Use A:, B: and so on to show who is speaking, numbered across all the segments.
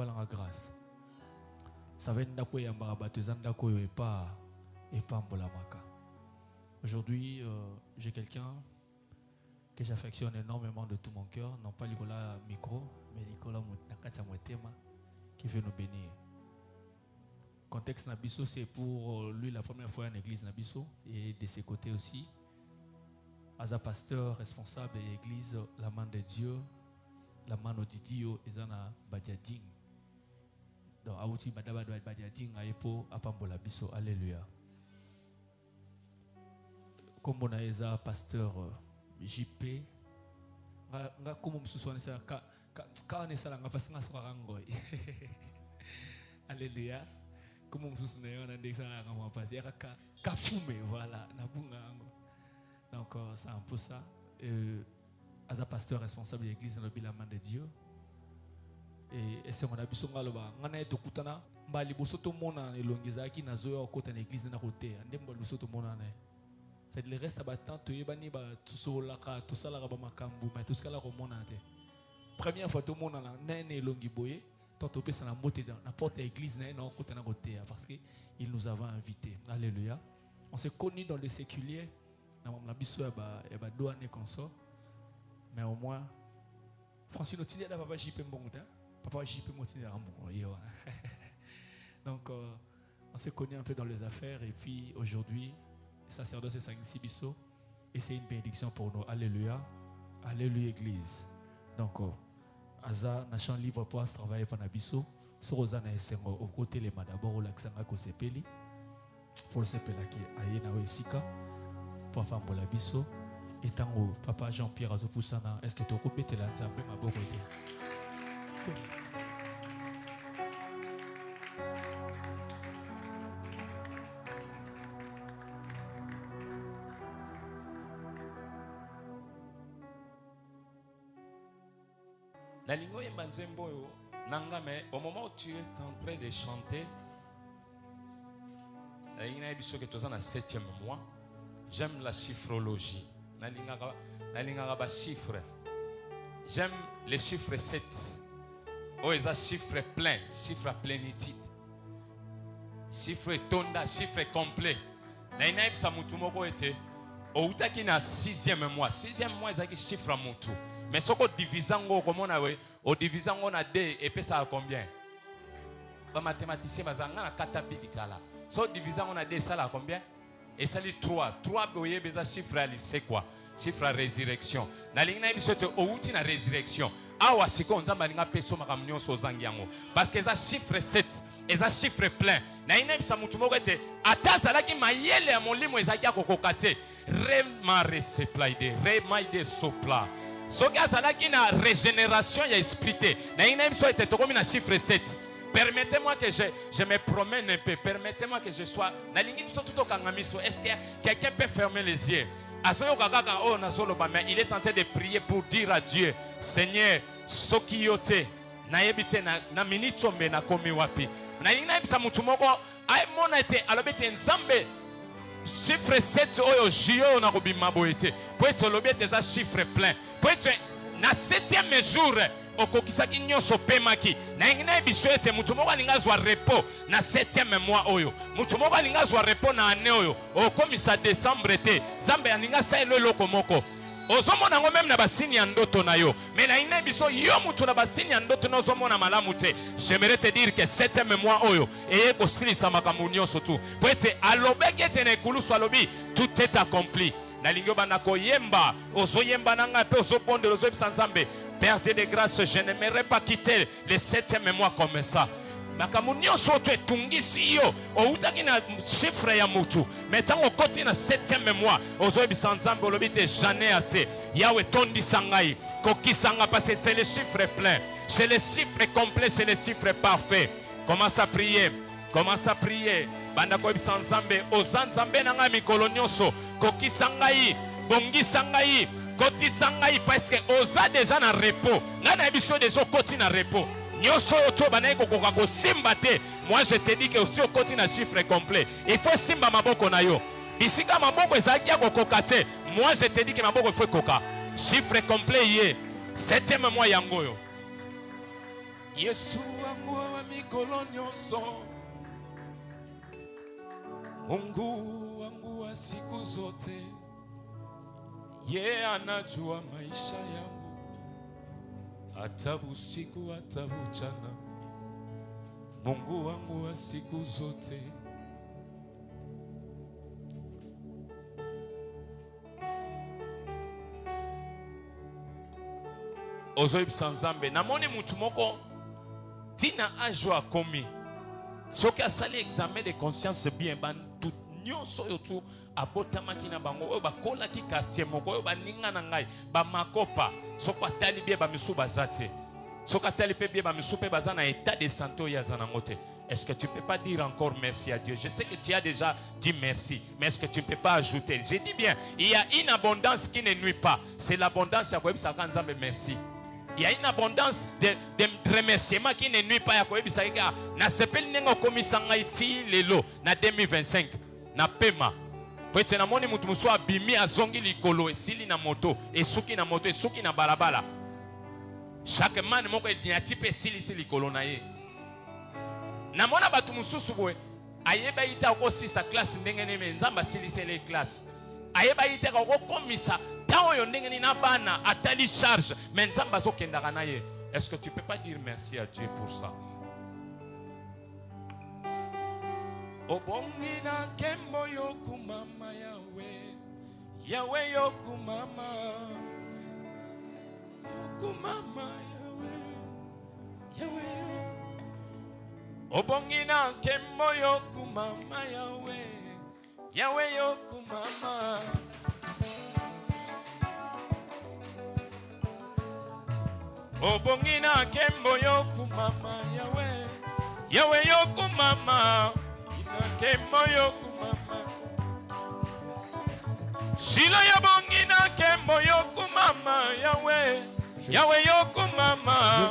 A: nous la grâce. Ça va être un et pas Mbolamaka. Aujourd'hui, j'ai quelqu'un que j'affectionne énormément de tout mon cœur, non pas Nicolas Micro, mais Nicolas Nakatsamwetema, qui veut nous bénir. Le contexte Nabiso, c'est pour lui la première fois en église Nabiso, et de ses côtés aussi. As un pasteur responsable de l'église, la main de Dieu, la main de Didio, et Zana Badiading. Donc, Aouti Badabado Badiading, Aepo, Apambola Biso, Alléluia. Comme on a un pasteur JP, nga comme mususu ça ka on est ça nga parce nga soka ngoy. Alléluia. Comme mususu na yo na ndekisa nga mo passer ka fumer voilà na bunga ngo. Donc c'est un peu ça. As un pasteur responsable de l'église dans le bilan de Dieu. Et c'est mon abisso ngaloba ngana eto kutana mbali bosoto mona elongeza ki nazoya okota na église na côté ndemba bosoto mona na. C'est le reste abattant tu yebani ba tusolaka tosalaka ba makambu mais tout ce kala ko mona te. Première fois tout mona na nene longi boye tant to pesa na moté dans la porte de l'église na okota na côté parce que il nous avait invités. Alléluia. On s'est connus dans le séculier. Na biso ya ba douane consort. Mais au moins Francine Otilia da papa JP mbonguta. Papa JP Motilia rambo yo. Donc on s'est connus un peu dans les affaires et puis aujourd'hui sacerdoce et Saint Bisso et c'est une bénédiction pour nous. Alléluia. Alléluia église. Donc Aza na champ libre pour travailler pour Nabiso. Sur Ozana esengo au côté les d'abord au laksanga ko sepeli. Pour le sepela qui aye na wesika pour faire Mbola Biso et tant au papa Jean-Pierre Azopusana est-ce que tu peux mettre la nzambe maboko ete.
B: Au moment où tu es en train de chanter, il y a un 7e mois. J'aime la chiffrologie. J'aime les chiffres 7. Oh, ils ont chiffre plein, chiffre à plénitude. Chiffre tonda, chiffre complet. Il y a un 6e mois. 6e mois, ils ont un chiffre à moutou. Mais ce qu'on divise en comment on a au divisant on a D et puis ça a combien? Les mathématiciens bazanga na katabiki kala. So divisant on a D ça a combien? Et ça dit 3. 3 boye beza chiffre ali c'est quoi? Chiffre à résurrection. Na lingna bisote outi na résurrection. Awa siko nzamba linga peso makamnyo so zangiango. Parce que ça chiffre 7 et ça chiffre plein. Na ina bisa mutu moko ete ata salaki mayele ya molimo ezaki akokokate. Remare seplaide, remaide sopla. Soki azalaki na régénération ya esprit na ina biso ete tokomi na chiffre 7. Permettez-moi que je me promène un peu. Permettez-moi que je sois na lingi biso tout okangamiso. Est-ce que quelqu'un peut fermer les yeux? Asoyo kakaka o na solo ba mais il est en train de prier pour dire à Dieu, Seigneur, soki yote na yebite na minito mbe na komi wapi. Na ina bisa mutu moko ay mona ete alobete nzambe chiffre 7 oyo jio na kobima boete. Pour être lobete za chiffre plein. Pour être na 7e jour okokisaki nyoso pemaki na ngina biso ete mutu moko alinga zwa repos na 7e mois oyo mutu moko alinga zwa repos na ane oyo okomisa décembre te zambe alinga sa eloko moko ozomona ngo même na basini ya ndoto na yo mais na ina biso yo mutu na basini ya ndoto na ozomona malamu te. J'aimerais te dire que 7e mois oyo eye kosilisa makambo nyonso tu po ete alobeki ete na ekulusu alobi tout est accompli na lingio bana koyemba ozoyemba nanga pe ozobonde ozobisa nzambe. Père de grâce, je n'aimerais pas quitter les 7e mois comme ça. Nakamunyo soto etungisi yo outaki na chiffre ya mutu metango koti na 7e mois ozobi sanzambe olobite jamais assez yawe tondi sangai kokisanga parce que c'est les chiffres pleins, c'est les chiffres complets, c'est les chiffres parfaits. Commence à prier, commence à prier. Banda ko bisanzambe ozanzambe nanga mikolo nyonso kokisangai bongisangai Koti sangai parce que oza déjà na repos. Nana biso déjà koti na repos. Nyoso oto banaye kokoka ko simba te. Moi je te dis que aussi koti na chiffre complet. Il faut simba maboko na yo. Bisika maboko ezaki ya kokoka te. Moi je te dis que maboko faut koka. Chiffre complet yé. 7e mois yango yo. Yesu wangu wa mikolo nyonso, Mungu wangu wa siku zote, ye anajua maisha yangu, hata usiku hata mchana. Mungu wangu wa siku zote. Ozoyebisa Nzambe namoni mutu moko tina ajo akomi soki asali examen de conscience bien bantu nyonso oyo tu abotamaki na bango oyo bakolaki quartier moko oyo baninga na ngai bamakopa soki atali bien bamisu baza te soki atali mpe bien bamisu mpe baza na état de santé oyo aza nango te. Est-ce que tu ne peux pas dire encore merci à Dieu? Je sais que tu as déjà dit merci, mais est-ce que tu ne peux pas ajouter? J'ai dit bien, il y a une abondance qui ne nuit pas. C'est l'abondance à quoi Nzambe merci. Il y a une abondance de remerciements qui ne nuit pas. Na sepeli nengo komisa ngai ti lelo na 2025 na pema. Pwete na moni mutu musu abimi azongi likolo esili na moto esuki na balabala. Chaque man moko ediati pe esili likolo na ye. Na mona batu mususu boye ayeba ita ko sisa classe ndenge neme Nzamba silise les classes. Ayeba ita ko komisa ta oyo ndenge ni na bana atali charge mais Nzamba zo kendaka na ye. Est-ce que tu peux pas dire merci à Dieu pour ça? Obongi na kembo yoku mama Yahweh, Yahweh yoku mama Yahweh, Yahweh. Obongi na kembo yoku mama Yahweh, Yahweh yoku mama. Obongi na kembo yoku mama Yahweh, Yahweh yoku mama. Kembo yoku mama. Silo yabongi na kembo yoku mama Yahweh, Yahweh yoku mama.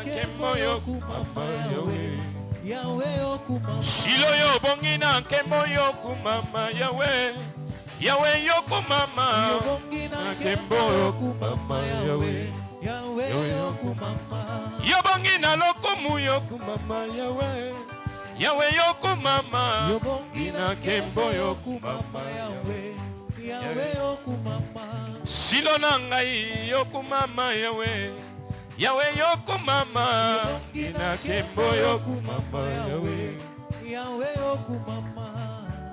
B: Kembo yoku mama Yahweh, Yahweh yoku mama. Silo yabongi na kembo yoku mama Yahweh, Yahweh yoku mama. Kembo yoku mama Yahweh, Yahweh yoku mama. Yabongi na lokumu yoku mama Yahweh, Yahweh yoku mama. Yabongi na kembo yoku mama Yahweh, Yahweh yoku mama. Silo na ngai yoku mama Yahweh, Yahweh yoku mama. Na kembo yoku mama Yahweh, Yahweh yoku mama.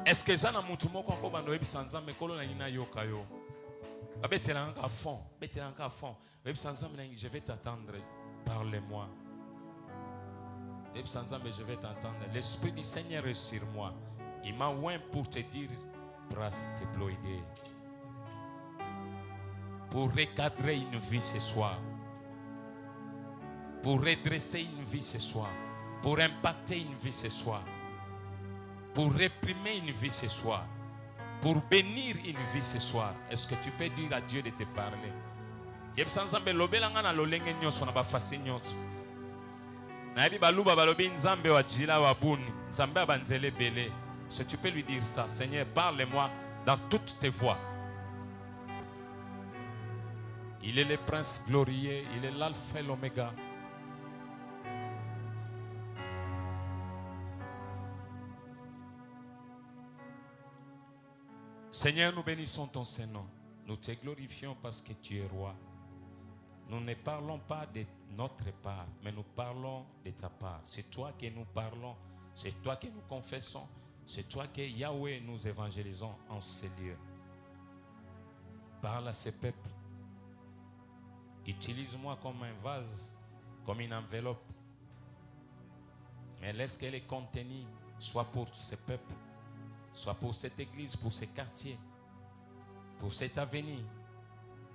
B: Est-ce que ça na mutu moko ko bando yebisa Nzambe kolo na ina yoka yo? Abetela nka fond, betela nka fond. Yebisa Nzambe na je vais t'attendre, parle-moi. Je vais t'entendre. L'Esprit du Seigneur est sur moi. Il m'a oint pour te dire, brasse tes ploïdés. Pour recadrer une vie ce soir. Pour redresser une vie ce soir. Pour impacter une vie ce soir. Pour réprimer une vie ce soir. Pour bénir une vie ce soir. Est-ce que tu peux dire à Dieu de te parler? Si tu peux lui dire ça, Seigneur, parle-moi dans toutes tes voies. Il est le prince glorieux, il est l'alpha et l'oméga. Seigneur, nous bénissons ton Saint-Nom. Nous te glorifions parce que tu es roi. Nous ne parlons pas de notre part, mais nous parlons de ta part. C'est toi que nous parlons, c'est toi que nous confessons, c'est toi que Yahweh nous évangélisons en ces lieux. Parle à ce peuple. Utilise-moi comme un vase, comme une enveloppe. Mais laisse que les contenus soient pour ce peuple, soit pour cette église, pour ce quartier, pour cet avenir,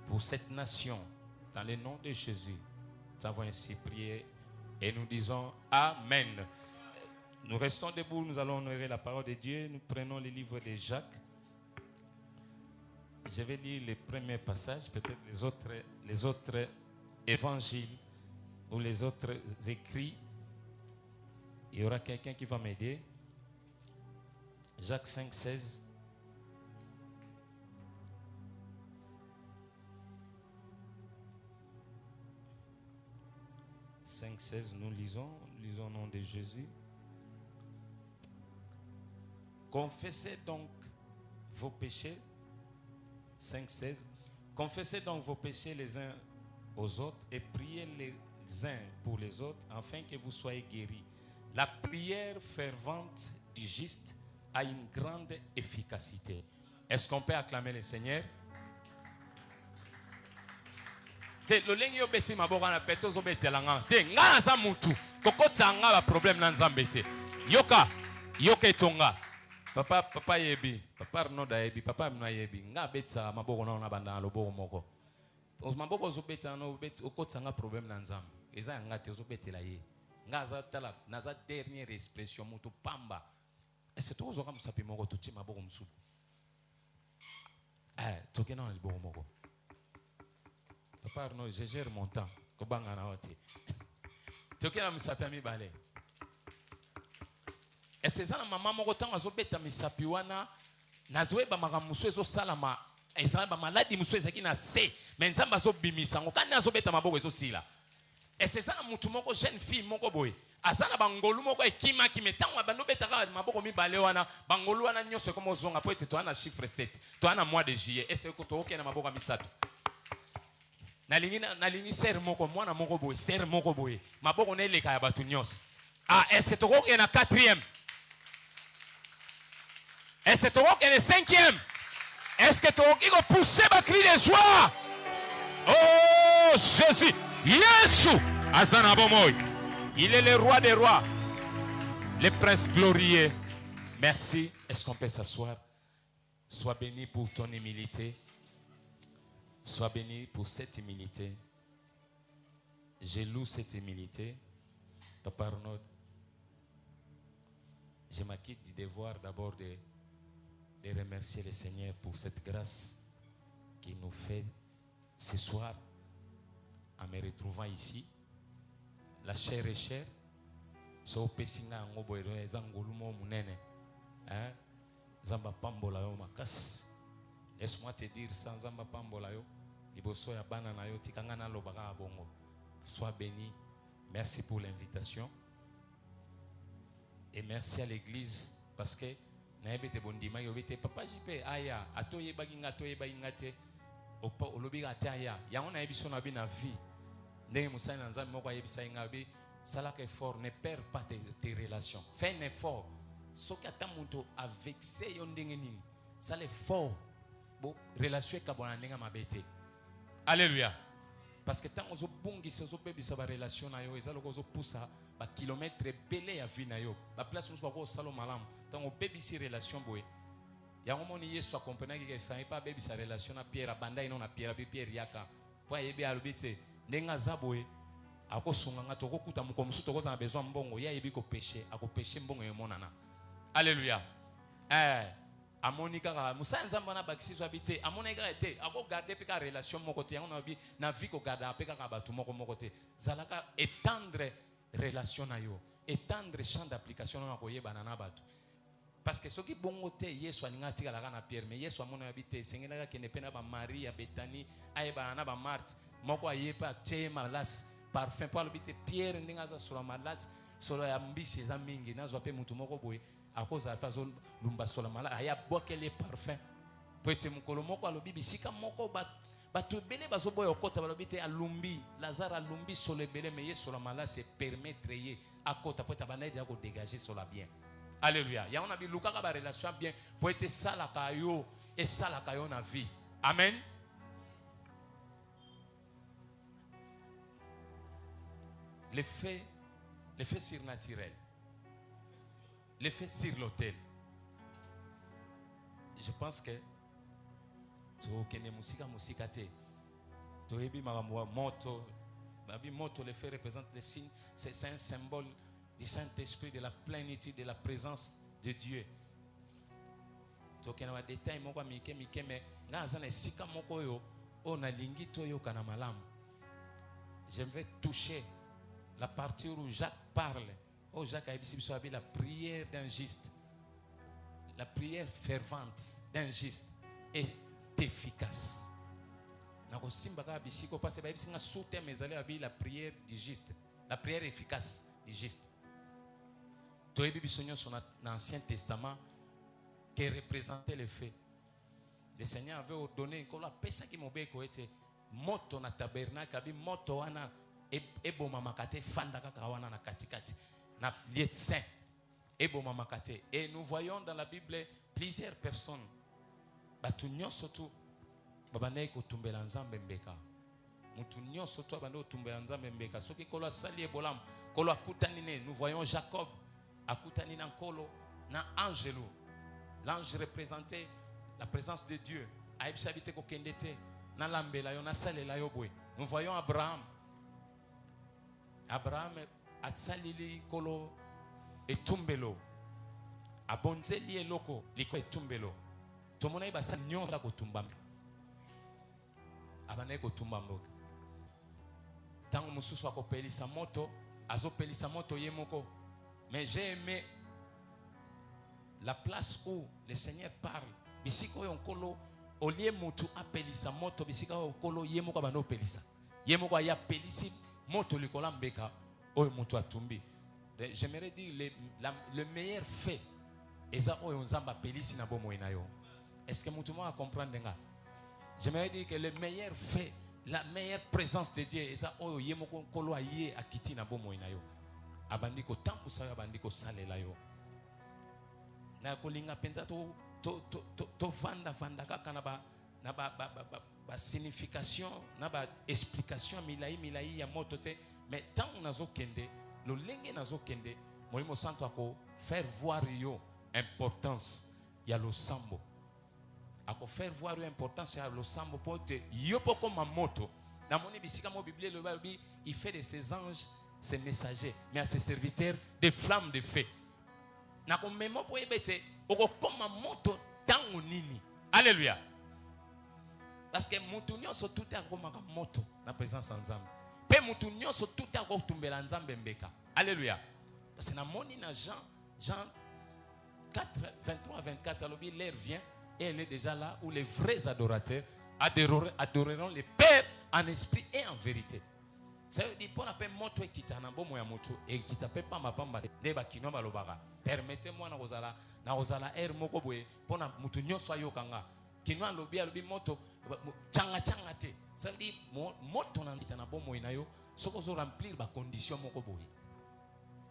B: pour cette nation. Dans le nom de Jésus, nous avons ainsi prié et nous disons Amen. Nous restons debout, nous allons honorer la parole de Dieu. Nous prenons le livre de Jacques. Je vais lire les premiers passages, peut-être les autres évangiles ou les autres écrits. Il y aura quelqu'un qui va m'aider. Jacques 5, 16. Nous lisons lisons au nom de Jésus. Confessez donc vos péchés. 5,16. Confessez donc vos péchés les uns aux autres et priez les uns pour les autres afin que vous soyez guéris. La prière fervente du juste a une grande efficacité. Est-ce qu'on peut acclamer le Seigneur? Le lengi yo beti maboko na peto zo betela nga te nga za mutu kokotsa nga ba problème na nzambe te yoka etonga papa yebi papa no da yebi papa mna yebi nga betsa maboko na banda loboko moko os maboko zo beta no bet okotsa nga problème na nzambe eza nga te zo betela ye nga za tala na za dernière expression mutu pamba est-ce que zo ka musapi moko tuchi maboko msupu tokena na liboko moko. Papa Arnaud, je gère mon temps. Kobanga na wote. Tokena misapi mibale. Ese zana mama moko tanga zo beta misapi wana nazoe ba magamuso ezo salama ezana ba maladi muso ezaki na se mais nzamba zo bimisa ngo kana zo beta maboko ezo sila. Ese zana mutu moko jeune fille moko boye azana bangolu moko ekima kimetanga bando beta ka maboko mibale wana bangolu wana nyose komo zonga po ete to ana chiffre 7 to ana mois de juillet ese ko to okena maboko misato. Nalingi ser moko mwana moko boye ser moko boye maboko na eleka ya batu nyonso. Est-ce to ko na 4e? Est-ce to ko na 5e? Est-ce que to ko pousser ba cri de joie? Oh Jésus, Yesu azana bomoy. Il est le roi des rois, le prince glorieux. Merci. Est-ce qu'on peut s'asseoir? Sois béni pour ton humilité. Sois béni pour cette humilité. Je loue cette humilité. Papa Arnaud, je m'acquitte du devoir d'abord de remercier le Seigneur pour cette grâce qu'il nous fait ce soir en me retrouvant ici. La chair est chère. So pesinga ngobo ero ezangolumo munene. Zamba pambola yo makas. Laisse-moi te dire sans zamba pambola yo liboso ya bana na yo tikanga na lobaka bongo. Sois béni. Merci pour l'invitation. Et merci à l'église parce que na ebete bondima yo bete papa jipe aya atoye baginga toye bagingate opa olobi ate aya yango na ebiso na bi na vie. Ndenge musana nzambe moko ayebisa ngabe salaka effort, ne perds pas tes relations. Fais un effort. Soki ata muntu a vexé yo ndenge nini. Sala effort. Bo relation kabona ndenga mabete. Alléluia. Parce que tant ozo bongisa ozo bebisa ba relation na yo ezalo ozo poussa ba kilomètre belé ya vie na yo. Ba place ozo ko salo malamu. Tant o bebisi relation boye. Ya ngomoni Yesu akompena ki fa pas bebisa relation na Pierre abanda ino na Pierre bi Pierre yaka. Po yebe alobite ndenga zaboye akosunga nga tokokuta mukomusu tokoza na besoin mbongo ya yebi ko péché akopéché mbongo yemonana. Alléluia. Amonika ka musa nzamba na bakisi zo habité amonika ete ako garder pe ka relation moko te on abi na vie ko garder pe ka batu moko te zalaka étendre relation na yo étendre champ d'application na ko yeba na batu parce que soki bongo te Yesu aninga tika la na Pierre mais Yesu amona habité sengela ka ne pena ba Maria Bethanie ayeba na ba Marthe moko ayepa chema las parfum pour habiter Pierre ndinga za sur malat solo ya mbisi eza mingi nazo pe mutu moko boye akoza pa zo lumba sola mala aya bokele parfum poete mukolo moko alobi bisika moko batu bele bazo boye okota balobi te alumbi Lazare alumbi solo bele mais Yesu la mala se permettre ye akota poete banaide ya ko dégager sola bien. Alléluia. Ya on a bi luka ka ba relation bien poete sala kayo et sala kayo na vie. Amen. L'effet surnaturel. L'effet sur l'autel. Je pense que musika te. Toyebi moto. Moto, l'effet représente le signe. C'est un symbole du Saint-Esprit, de la plénitude, de la présence de Dieu. Tokena wa détail moko mike mais ngazana sika moko yo ona lingi toyo kana malamu. Je vais toucher la partie où Jacques parle. Oh, Jacques a dit la prière d'un juste. La prière fervente d'un juste est efficace. La prière du juste. La prière efficace du juste. Tu as vu dans l'Ancien Testament qui représentait les faits. Le Seigneur avait ordonné que la personne qui m'a été moto na tabernacle, abi moto wana ebo mamakate fandaka kawana na katikati na lieu saint ebo mamakate. Et nous voyons dans la Bible plusieurs personnes batu nyonso tu babane ko tumbela nzambe mbeka. Mutu nyonso tu babane ko tumbela nzambe mbeka. Soki kolo sali ebolam kolo akutani ne. Nous voyons Jacob akutani na kolo na angelo. L'ange représentait la présence de Dieu. Aibshabite ko kendete. Nous voyons Abraham. Abraham a salili kolo et tumbelo. Abonzeli et loko liko et tumbelo. Tomona iba sa nyon la ko tumbam. Abane ko tumbambo. Tango mususu ako pelisa moto, azo pelisa moto yemoko. Mais j'ai aimé la place où le Seigneur parle. Bisiko yon kolo olie mutu apelisa moto bisika okolo yemo kwa bano pelisa yemo kwa ya pelisi moto likola mbeka oyo mutu atumbi. J'aimerais dire le meilleur fait eza oyo nzamba pelisi na bomo inayo. Est-ce que mutu mo a comprendre nga? J'aimerais dire que le meilleur fait, la meilleure présence de Dieu eza oyo yemo kolo aye akiti na bomo inayo. Abandi ko tampu sa abandi ko salela yo. Na kolinga penza to vanda kaka na ba signification na ba explication milai ya moto te. Mais tant nazo kende lo lenge nazo kende molimo santo ako faire voir yo importance ya lo sambo ako faire voir yo importance ya lo sambo pote yo poko ma moto na moni bisika mo bible le babi il fait de ses anges ses messagers mais à ses serviteurs des flammes de feu na ko memo po ebete oko koma moto tangu nini. Alléluia. Parce que mutu nyonso tout est akoma ka moto na présence nzambe. Pe mutu nyonso tout est akoma tumbela nzambe mbeka. Alléluia. Parce que na moni na Jean 4 23 24 alobi l'heure vient et elle est déjà là où les vrais adorateurs adoreront le Père en esprit et en vérité. Ça veut dire pour la paix moto ekitana bomo ya moto et kita pe pamba deba kino balobaka. Permettez-moi na ozala air moko boye pona mutu nyonso ayokanga kino alobi moto changa te. Ça veut dire moto na kitana bomo inayo soko zo remplir ba condition moko boye.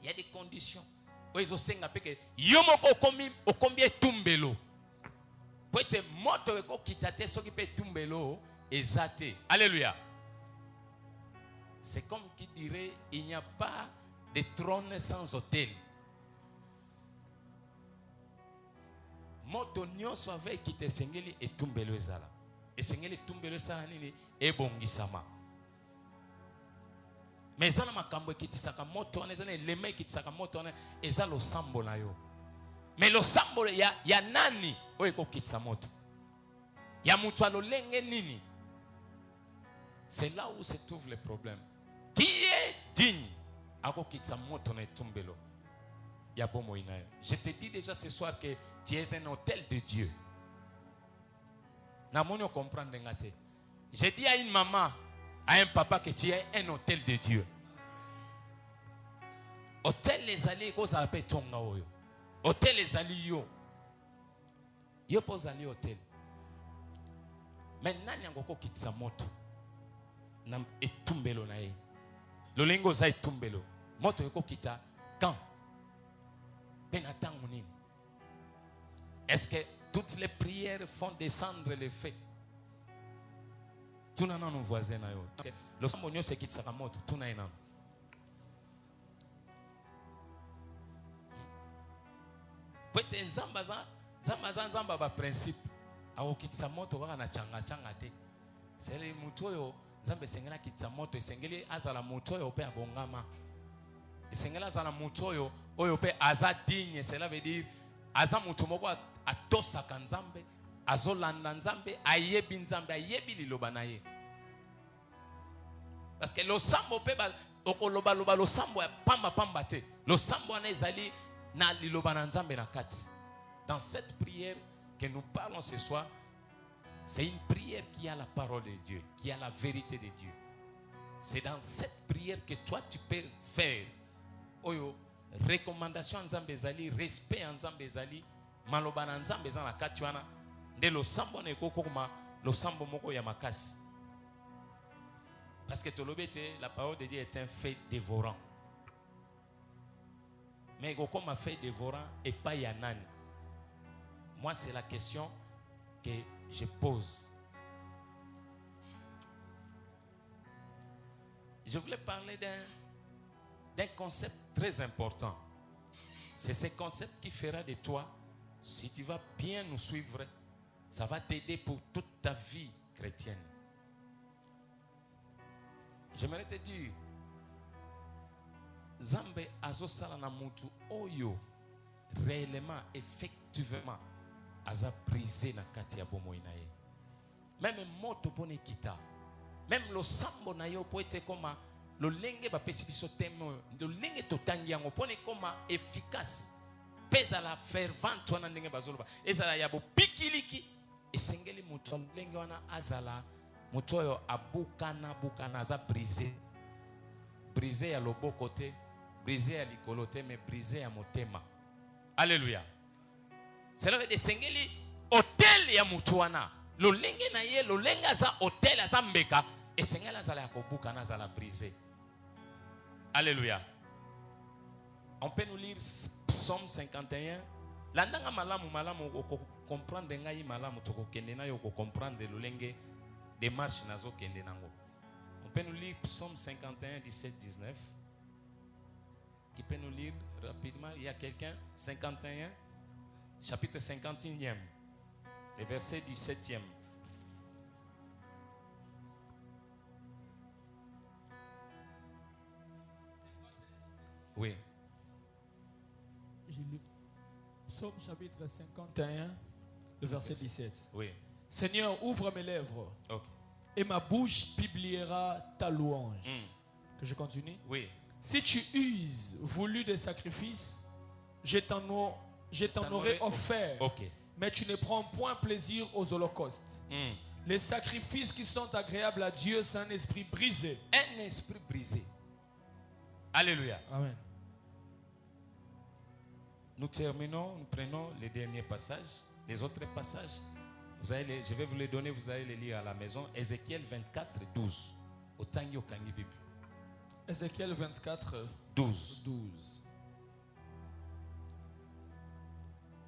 B: Il y a des conditions. Ozo senga peke yo moko okombi etumbelo. Poete moto eko kitate soki pe tumbelo ezate. Alléluia. C'est comme qui dirait il n'y a pas de trône sans autel. Moto nyonso avec qui te sengeli etumbelo ezala. Et sengeli tumbelo ezala nini ebongisama. Mais ezala makambo ekitisaka moto wana ezala eleme ekitisaka moto wana ezala losambo na yo. Mais losambo ya nani oyo ekokitisa moto? Ya mutu alolenge nini? C'est là où se trouve le problème. Qui est digne à kokitisa moto na etumbelo ya bomo inayo? Je te dis déjà ce soir que tu es un hôtel de Dieu. Na moni comprendre ngate. Je dis à une maman, à un papa que tu es un hôtel de Dieu. Hôtel les alliés ko za pe tonga oyo. Hôtel les alliés yo. Yo pose ali hôtel. Mais nani ngoko kitisa moto na etumbelo na ye. Lolengo za etumbelo. Moto yoko kita quand penatangu nini? Est-ce que toutes les prières font descendre les feux? Tuna na nos voisins na yo. Le samonyo se kitisa moto tuna ina. Peut-être nzamba ba principe awo kitisa moto kaka na changa te. C'est le mutoyo nzambe sengela kitisa moto esengeli azala mutoyo pe abongama. Esengela azala mutoyo oyo pe aza digne, cela veut dire aza mutu moko atosaka nzambe, azolanda nzambe, ayebi nzambe, ayebi liloba na ye. Parce que lo sambo pe okoloba loba lo sambo pamba te. Lo sambo na ezali na liloba na nzambe na kati. Dans cette prière que nous parlons ce soir, c'est une prière qui a la parole de Dieu, qui a la vérité de Dieu. C'est dans cette prière que toi tu peux faire. Oyo recommandation en Nzambe ezali, respect en Nzambe ezali, maloba na Nzambe eza na kati wana, nde losambo na ekokoma losambo moko ya makasi. Parce que tolobete, la parole de Dieu est un fait dévorant. Mais comme un fait dévorant et pas yanan. Moi, c'est la question que je pose. Je voulais parler d'un concept très important. C'est ce concept qui fera de toi, si tu vas bien nous suivre, ça va t'aider pour toute ta vie chrétienne. J'aimerais te dire, Zambe azosala na mutu oyo réellement, effectivement, aza brisé na kati ya bomo inaye. Même moto pone kita, même lo sambo na yo po ete koma lo lenge ba pesi biso temo, lo lenge totangi yango pone koma efficace. Pesa la fervente wana ndenge bazoloba. Ezala ya bo pikiliki esengeli mutu lenge wana azala mutu oyo abukana aza brisé. Brisé ya lobo côté, brisé ya likolo te, mais brisé ya motema. Alléluia. C'est là que desengeli hôtel ya mutu wana. Lo lenge na ye, lo lenge aza hôtel aza mbeka, esengeli azala ya kobukana azala brisé. Alléluia. On peut nous lire Psaume 51. Landanga malamu comprendre ngai malamu toko kende na yo ko comprendre lo lenge démarche nazo kende nango. On peut nous lire Psaume 51, 17, 19. Qui peut nous lire rapidement? Il y a quelqu'un? 51, chapitre 51e, le verset 17e. Oui.
A: J'ai lu Psaume chapitre 51, le verset 17.
B: Oui.
A: Seigneur, ouvre mes lèvres.
B: Okay.
A: Et ma bouche publiera ta louange. Que je continue?
B: Oui.
A: Si tu uses voulu des sacrifices, je t'en aurais offert.
B: Okay.
A: Mais tu ne prends point plaisir aux holocaustes. Les sacrifices qui sont agréables à Dieu, c'est un esprit brisé.
B: Un esprit brisé. Alléluia.
A: Amen.
B: Nous terminons, nous prenons les derniers passages. Les autres passages, je vais vous les donner, vous allez les lire à la maison. Ézéchiel 24, 12. Au Tangi au Kangi Bible.
A: Ézéchiel 24,
B: 12.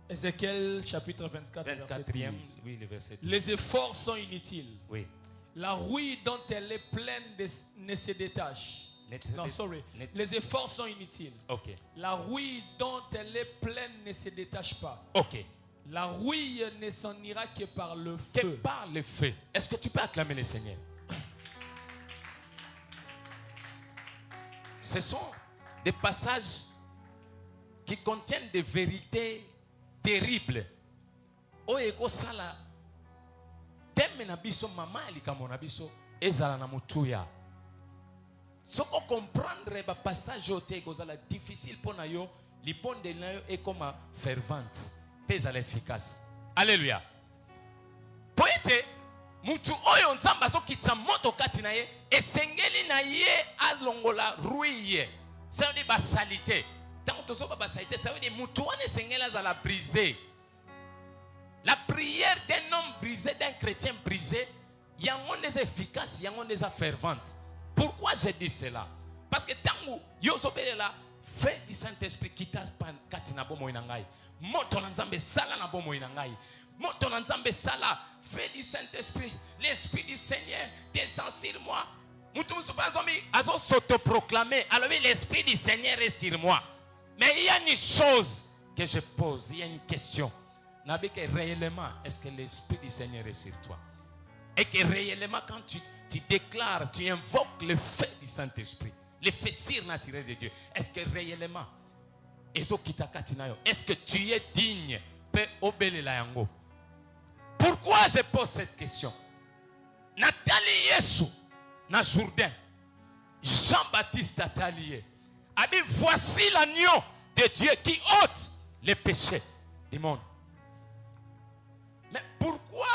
A: Ézéchiel chapitre 24,
B: 24e,
A: verset 12.
B: oui, le verset 12.
A: Les efforts sont inutiles.
B: Oui.
A: La rouille dont elle est pleine ne se détache. Non, sorry. Les efforts sont inutiles.
B: Ok.
A: La rouille dont elle est pleine ne se détache pas.
B: Ok.
A: La rouille ne s'en ira que par le
B: Que
A: feu.
B: par le feu. Est-ce que tu peux acclamer le Seigneur? Ce sont des passages qui contiennent des vérités terribles. Oyeko sala teme na biso mama elikamo na biso ezala na mutuya. Soko comprendre ba passage ote kozala difficile pona yo libonde na yo est comme fervente, pesa efficace. Alléluia. Poete mutu oyo nzamba sokitsa moto kati na ye esengeli na ye alongola ruiye. Ça veut dire basalité. Tant que tu basalité, ça veut dire mutu wane esengeli azala brisé. La prière d'un homme brisé, d'un chrétien brisé, il y a un des efficaces, il y a un des ferventes. Pourquoi j'ai dit cela? Parce que tant que yo sobele la fait du Saint-Esprit qui t'a katina bomo inangai. Moto nzambe sala na bomo inangai. Moto nzambe sala fait du Saint-Esprit. L'Esprit du Seigneur descend sur moi. Mutu musuba zombie azo s'autoproclamer. Alors l'Esprit du Seigneur est sur moi. Mais il y a une chose que je pose, il y a une question. N'abé que réellement, est-ce que l'Esprit du Seigneur est sur toi? Et que réellement, quand tu déclares, tu invoques le feu du Saint-Esprit, le feu surnaturel de Dieu, est-ce que réellement, est-ce que tu es digne? Pourquoi je pose cette question? Nathalie Yesu, na Jourdain, Jean-Baptiste Nathalie, a dit voici l'agneau de Dieu qui ôte les péchés du monde. Mais pourquoi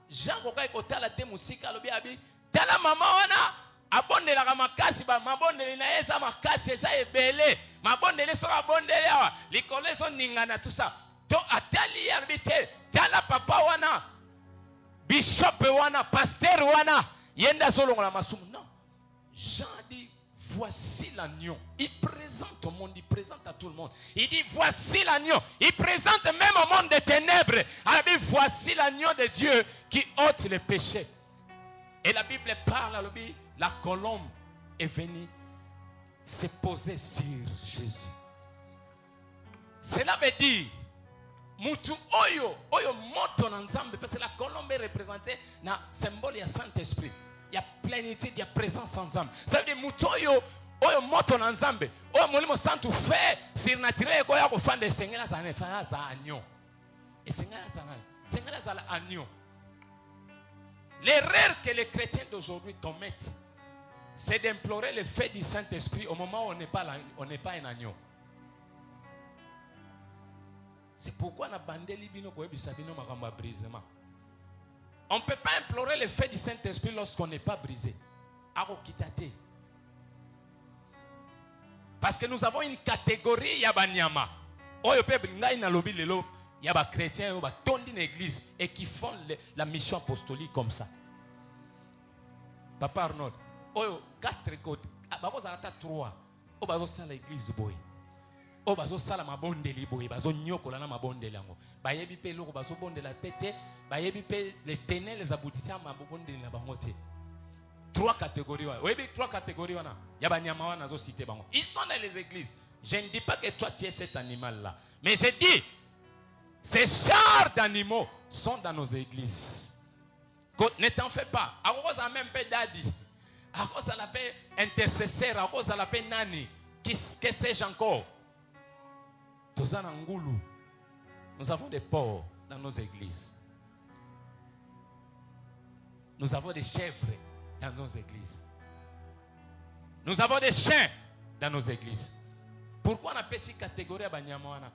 B: Jean Kokai Kotala te musika lobi abi tala mama wana abondelaka makasi ba mabondeli na eza makasi eza ebele mabondeli so abondeli awa likolo so ningana tout ça to atali arbite tala papa wana bishop wana pasteur wana yenda solongola masumu non. Jean dit voici l'agneau. Il présente au monde, il présente à tout le monde. Il dit voici l'agneau. Il présente même au monde des ténèbres. Il dit voici l'agneau de Dieu qui ôte les péchés. Et la Bible parle, la colombe est venue se poser sur Jésus. Cela veut dire mutu oyo moto na nzambe parce que la colombe est représentée na symbole ya Saint-Esprit. Il y a plénitude, il y a présence en nzambe. Ça veut dire mutu oyo moto na nzambe oyo molimo santu fait surnaturel ko ya ko fande sengela za nefa za agneau. Et sengela za agneau. L'erreur que les chrétiens d'aujourd'hui commettent, c'est d'implorer le fait du Saint-Esprit au moment où on n'est pas un agneau. C'est pourquoi on a bandé libino ko ebisabino makamba brisement. On ne peut pas implorer le fait du Saint-Esprit lorsqu'on n'est pas brisé. Arokitate. Parce que nous avons une catégorie yabanyama. Oyo pe ngai na lobi lelo. Il y a des chrétiens qui sont dans l'église et qui font la mission apostolique comme ça. Papa Arnold, il y a 4 côtes. Il y a 3. Il y a l'église. Il y a la mabondeli. Il y a la mabondeli. Il y a les ténèbres, les aboutissants. Il y a 3 catégories. Il y a 3 catégories. Ils sont dans les églises. Je ne dis pas que toi tu es cet animal-là. Mais je dis, ces chars d'animaux sont dans nos églises. Ne t'en fais pas. À cause de même daddy, à cause de la paix intercesseur, à cause de la paix nani, que sais-je encore? Nous avons des porcs dans nos églises. Nous avons des chèvres dans nos églises. Nous avons des chiens dans nos églises. Pourquoi on appelle cette catégorie à Banyamwana?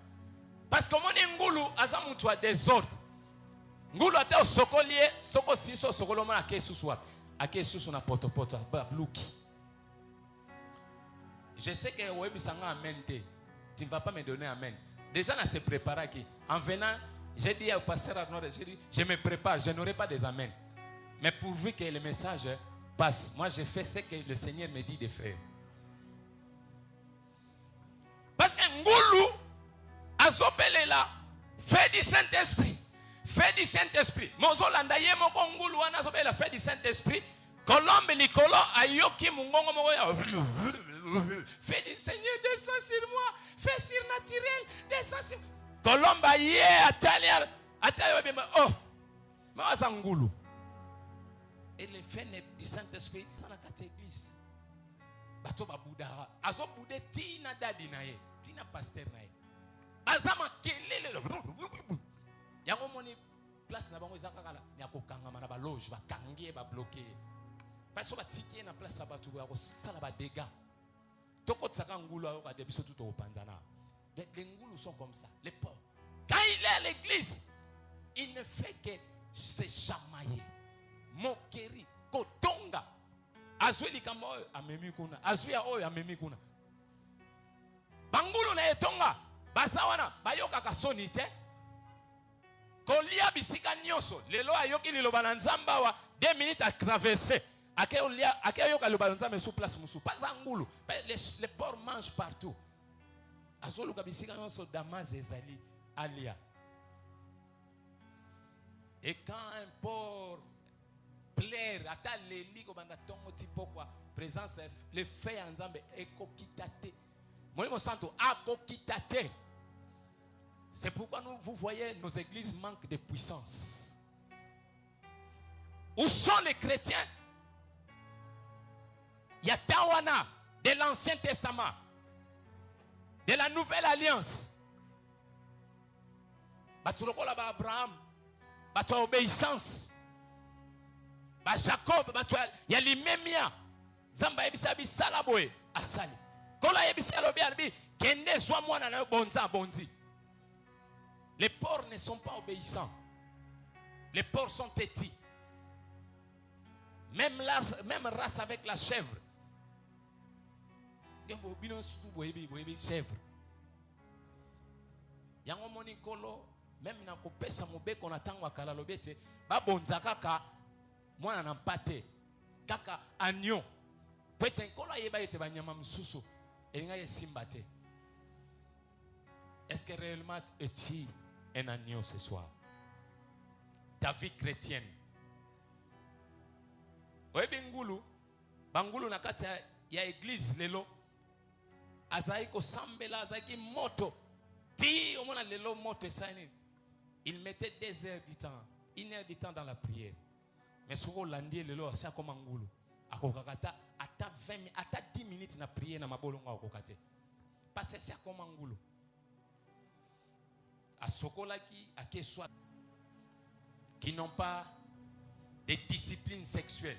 B: Parce que mon ngulu azamutu a désordre. Ngulu ate o sokolie, soko siso sokoloma ake susu wapi. Ake susu na potopoto ba bluki. Je sais que webi sanga amen te. Tu ne vas pas me donner amen. Déjà on s'est préparé qui en venant, j'ai dit au pasteur Arnaud, j'ai dit je me prépare, je n'aurai pas des amen. Mais pourvu que le message passe, moi je fais ce que le Seigneur me dit de faire. Parce que ngulu azobelela fait du Saint-Esprit. Fait du Saint-Esprit. Mozolanda ye moko ngulu wana azobela fait du Saint-Esprit. Colombe likolo ayoki mungongo moko ya. Fait du Seigneur descend sur moi. Fait surnaturel descend sur. Colombe ye atalia oh. Maza ngulu. Et le fait du Saint-Esprit dans la église. Bato ba boudara. Azo boudé tina dadi nae, tina pasteur nae. Bazama kelele yango moni place na bango ezakaka ya kokangama na ba loge ba kangie ba bloquer parce que ba ticket na place ba tuko ya ko sala ba dégâts toko tsaka ngulu ayo ba debiso tout au panzana. Les ngulu sont comme ça, les pauvres. Quand il est à l'église, il ne fait que se chamailler, moquerie, kotonga. Azui likambo amemi kuna, azui oyo amemi kuna. Bangulu na etonga basawana bayoka kasoni te kolia bisika nyoso lelo ayoki liloba na nzamba wa 2 minutes à traverser akeyoka liloba na nzamba sous place musu pas angulu les porcs mangent partout azoluka bisika nyoso Damas ezali alia. Et quand un porc plaire ata leli ko banda tongo tipokwa présence le fait en nzambe ekokitate Molimo santo akokitate. C'est pourquoi vous voyez nos églises manquent de puissance. Où sont les chrétiens? Il y a Tawana de l'Ancien Testament, de la Nouvelle Alliance. Batuloko ba Abraham, batu obéissance. Ba Jacob, batu ya limemia. Zamba ebisa bisala boye asali. Kola ebisa lobi albi kende swa mwana na bonza bonzi. Les porcs ne sont pas obéissants. Les porcs sont têtus. Même race avec la chèvre. Chèvre. Yango moni kolo même na kopesa mobeko na tango akala lobete ba bonza kaka mwana na mpate kaka agneau pete kolo yeba ete banyama msusu elinga yesimba te. Est-ce que réellement es-tu un agneau ce soir? Ta vie chrétienne. Oyebi ngulu bangulu na kati ya église lelo azai ko sambela azaki moto ti omona lelo moto esani. Il mettait 2 heures du temps, 1 heure du temps dans la prière. Mais ce qu'on l'a dit lelo asa comme ngulu akokakata ata 20 ata 10 minutes na prière na mabolonga akokate. Parce que c'est comme ngulu à sokolaki à keswa qui n'ont pas de discipline sexuelle.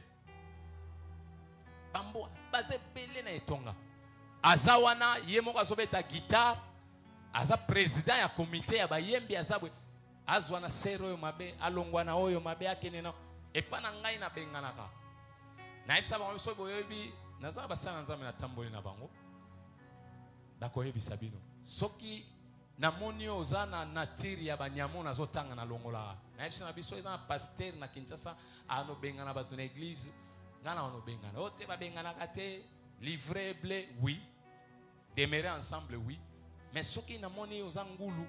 B: Bambo basé belé na etonga azawana yemo kazobeta guitare aza président ya comité ya bayembi azabwe azwana sero yo mabe alongwana oyo mabe akenena epana ngai na benganaka na ifsa ba so boyebi naza basana nzambe na tamboli na bango dako yebi sabino soki na moni ozana natiri ya banyamo na zotanga na longola na ifsa na biso eza pasteur na Kinshasa ano bengana batu na église ngana ono bengana ote ba bengana kate livrer blé oui demeurer ensemble oui mais soki na moni ozangulu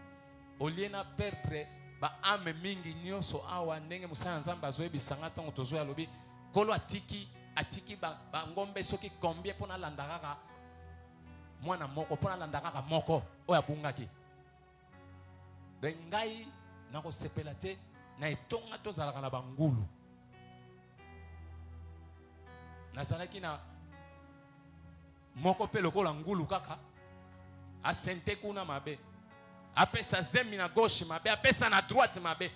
B: oliena perdre ba ame mingi nyoso awa ndenge musana nzamba zoyebi sanga tango tozo ya lobi kolo atiki ba ngombe soki combien pona landaka mwana moko pona landaka moko oya bungaki bengai na ko sepela te na etonga tozalaka na bangulu nazalaki na moko pe lokola ngulu kaka asente kuna mabe apesa zemi na gauche mabe apesa na droite mabe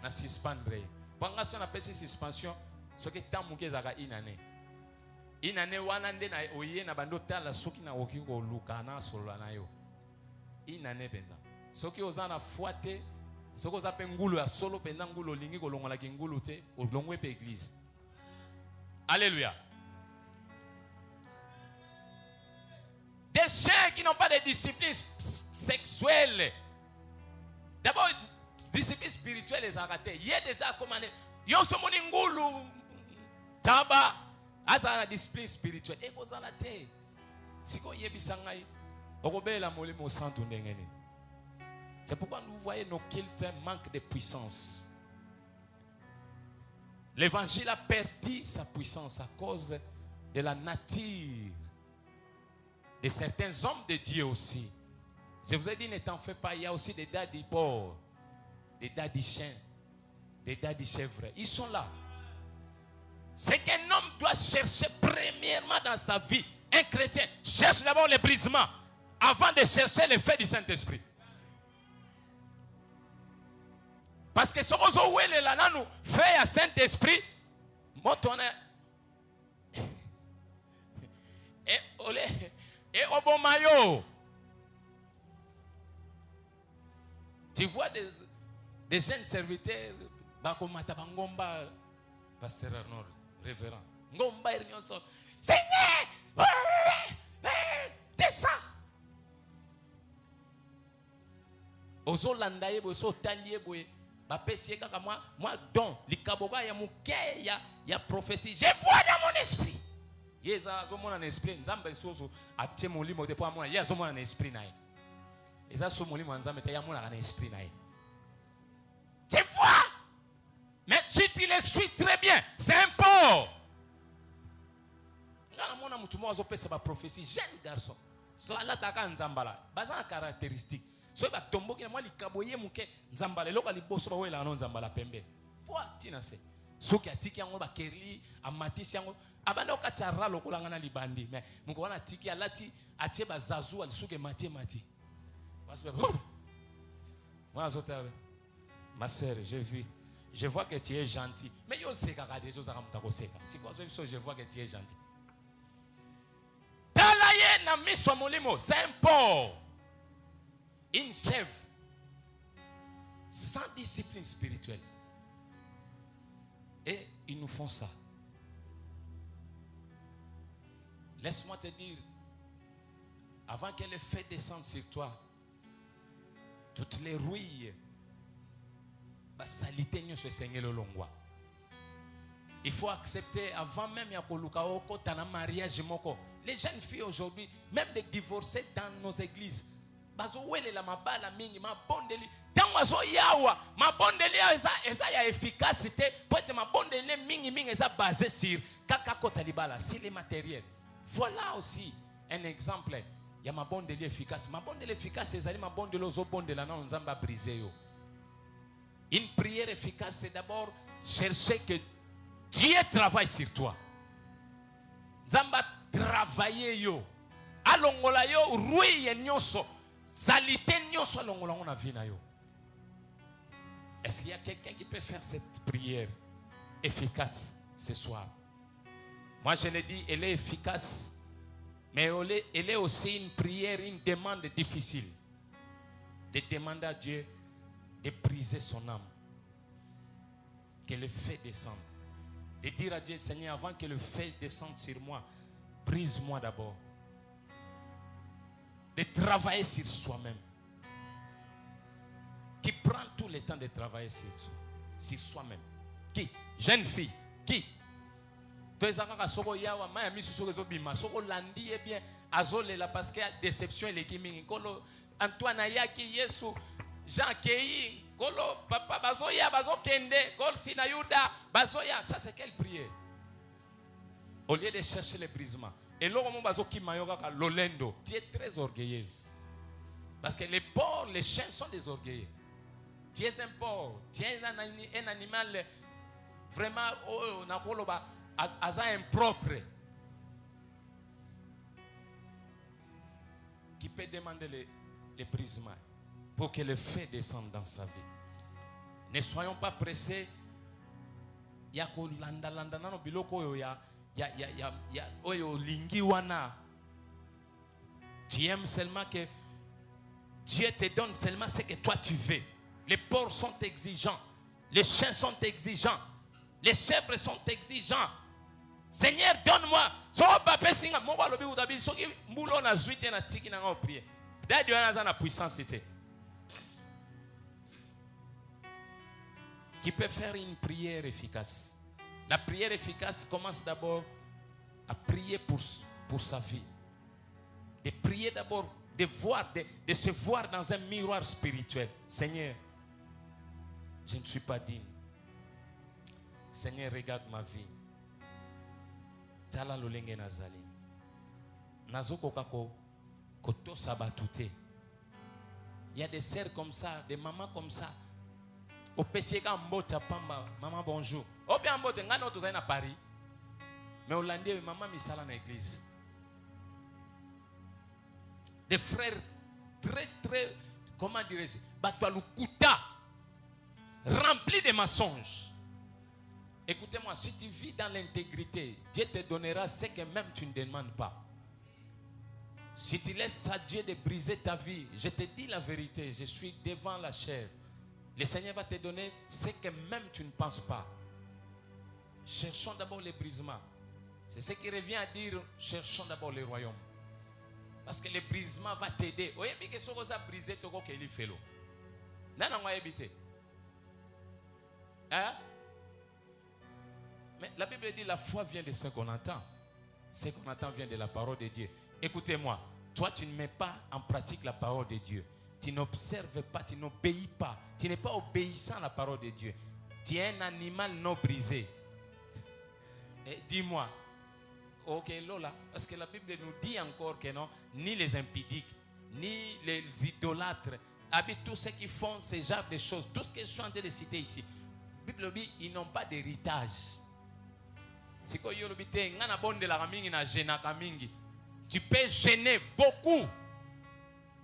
B: na suspendre panga so na pesa suspension soki tamuke zaka inane wana nde na oye na bando tala soki na oki ko luka na solo na yo inane benza soki ozana fuate soki ozape ngulu ya solo penda ngulu lingi ko longola ki ngulu te olongwe pe église. Alléluia. Des chiens qui n'ont pas de discipline sexuelle. D'abord, discipline spirituelle les arrêtés. Il y a déjà commandé. Yo somoni ngulu taba azana discipline spirituelle. Et vous en avez. Si vous y bisangai, okobela molimo santo ndengeni. C'est pourquoi nous voyons nos cultes manquent de puissance. L'évangile a perdu sa puissance à cause de la nature de certains hommes de Dieu aussi. Je vous ai dit, ne t'en fais pas, il y a aussi des daddy porcs, des daddy chiens, des daddy chèvres. Ils sont là. C'est qu'un homme doit chercher premièrement dans sa vie. Un chrétien cherche d'abord le brisement avant de chercher le fait du Saint-Esprit. Parce que ce que vous avez là, nous fait à Saint-Esprit, et au bon maillot. Tu vois des jeunes serviteurs, Ngomba, pasteur Arnold, révérend. Ngomba, Seigneur, descends. Ozo landaye, ozo taliye, bapesi kaka moi don likaboka ya muke ya prophétie je vois dans mon esprit yeza zomona na esprit nzamba isozo atie molimo de pour moi yeza zomona na esprit nae eza so molimo nzamba te ya mona na esprit nae je vois mais si tu le suis très bien c'est un porc ngana mona mutu mo azopesa ba prophétie jeune garçon so ala taka nzambala baza caractéristique. So ba tomboki na mwa likaboye muke nzambala loka liboso ba wela no nzambala pembe. Poa tina se. Soki atiki yango ba kerli amatisi yango abanda okatara lokola ngana libandi mais muko wana tiki alati atie ba zazu alisuke mati. Parce que moi zotabe. Ma sœur, je vois que tu es gentil. Mais yo seka ka des choses akamutako seka. Si quoi je vois que tu es gentil. Talaye na miso molimo, c'est un porc. Une chèvre sans discipline spirituelle. Et ils nous font ça. laisse-moi te dire, avant que le feu descende sur toi, toutes les rouilles, salité nyonso esengeli olongwa. Il faut accepter avant même ya koluka oko tana mariage moko. Les jeunes filles aujourd'hui, même des divorcés dans nos églises, bazo wele la mabala mingi mabondeli tango azo yawa mabondeli eza ya efficacité peut-être mabondeli mingi eza basé sur kaka kota libala sur les matériels. Voilà aussi un exemple ya mabondeli efficace. Mabondeli efficace ezali mabondeli ozo bondela na nzamba briser yo. Une prière efficace, c'est d'abord chercher que Dieu travaille sur toi. Zamba travailler yo. Alongola yo ruye nyoso. Salite nyoso alongola on a vie na yo. Est-ce qu'il y a quelqu'un qui peut faire cette prière efficace ce soir? Moi je l'ai dit, elle est efficace, mais elle est aussi une prière, une demande difficile. De demander à Dieu de briser son âme, que le feu descende, de dire à Dieu, Seigneur, avant que le feu descende sur moi, brise-moi d'abord, de travailler sur soi-même, qui prend tout le temps de travailler sur soi-même. Qui? Jeune fille, qui? Parce que déception Antoine Ayaki Yesu Jean Kei Kolo papa bazoya bazokende Kol Sinayuda bazoya. Ça c'est quelle prière? Au lieu de chercher le brisement. Et là on bazoki mayoka lolendo. Tu es très orgueilleuse. Parce que les porcs, les chiens sont des orgueilleux. Tu es un porc, tu es un animal vraiment nakoloba asa impropre. Qui peut demander les brisements pour que le feu descende dans sa vie. Ne soyons pas pressés. Yako landa nano biloko yo ya oyo lingi wana. Tu aimes seulement que Dieu te donne seulement ce que toi tu veux. Les porcs sont exigeants, les chiens sont exigeants, les chèvres sont exigeants. Seigneur, donne-moi. So papa singa mo ba lobi udabi so ki mbulo na zuite na tiki na prier. Dadi wana na puissance était. Qui peut faire une prière efficace? La prière efficace commence d'abord à prier pour sa vie. De prier d'abord, de se voir dans un miroir spirituel. Seigneur, je ne suis pas digne. Seigneur, regarde ma vie. Tala lolenge nazali. Nazoko kako koto sabatute. Il y a des sœurs comme ça, des mamans comme ça. Au Pessiega mbota pamba, maman bonjour. Au bien mbota ngano to na Paris. Mais au landé maman misala na église. Des frères très comment dirais-je, batualukuta, remplis de mensonges. Écoutez-moi, si tu vis dans l'intégrité, Dieu te donnera ce que même tu ne demandes pas. Si tu laisses à Dieu de briser ta vie, je te dis la vérité, je suis devant la chair. Le Seigneur va te donner ce que même tu ne penses pas. Cherchons d'abord les brisements. C'est ce qui revient à dire, cherchons d'abord le royaume. Parce que le brisement va t'aider. Vous voyez que ce que vous avez brisé, tu vas le faire. Non, on va éviter. Hein? Mais la Bible dit la foi vient de ce qu'on entend. Ce qu'on entend vient de la parole de Dieu. Écoutez-moi, toi tu ne mets pas en pratique la parole de Dieu. Tu n'observes pas, tu n'obéis pas. Tu n'es pas obéissant à la parole de Dieu. Tu es un animal non brisé. Et dis-moi, ok Lola, parce que la Bible nous dit encore que non, ni les impudiques, ni les idolâtres, avec tous ceux qui font ce genre de choses, tout ce que je suis en train de citer ici, la Bible dit ils n'ont pas d'héritage. Tu peux gêner beaucoup.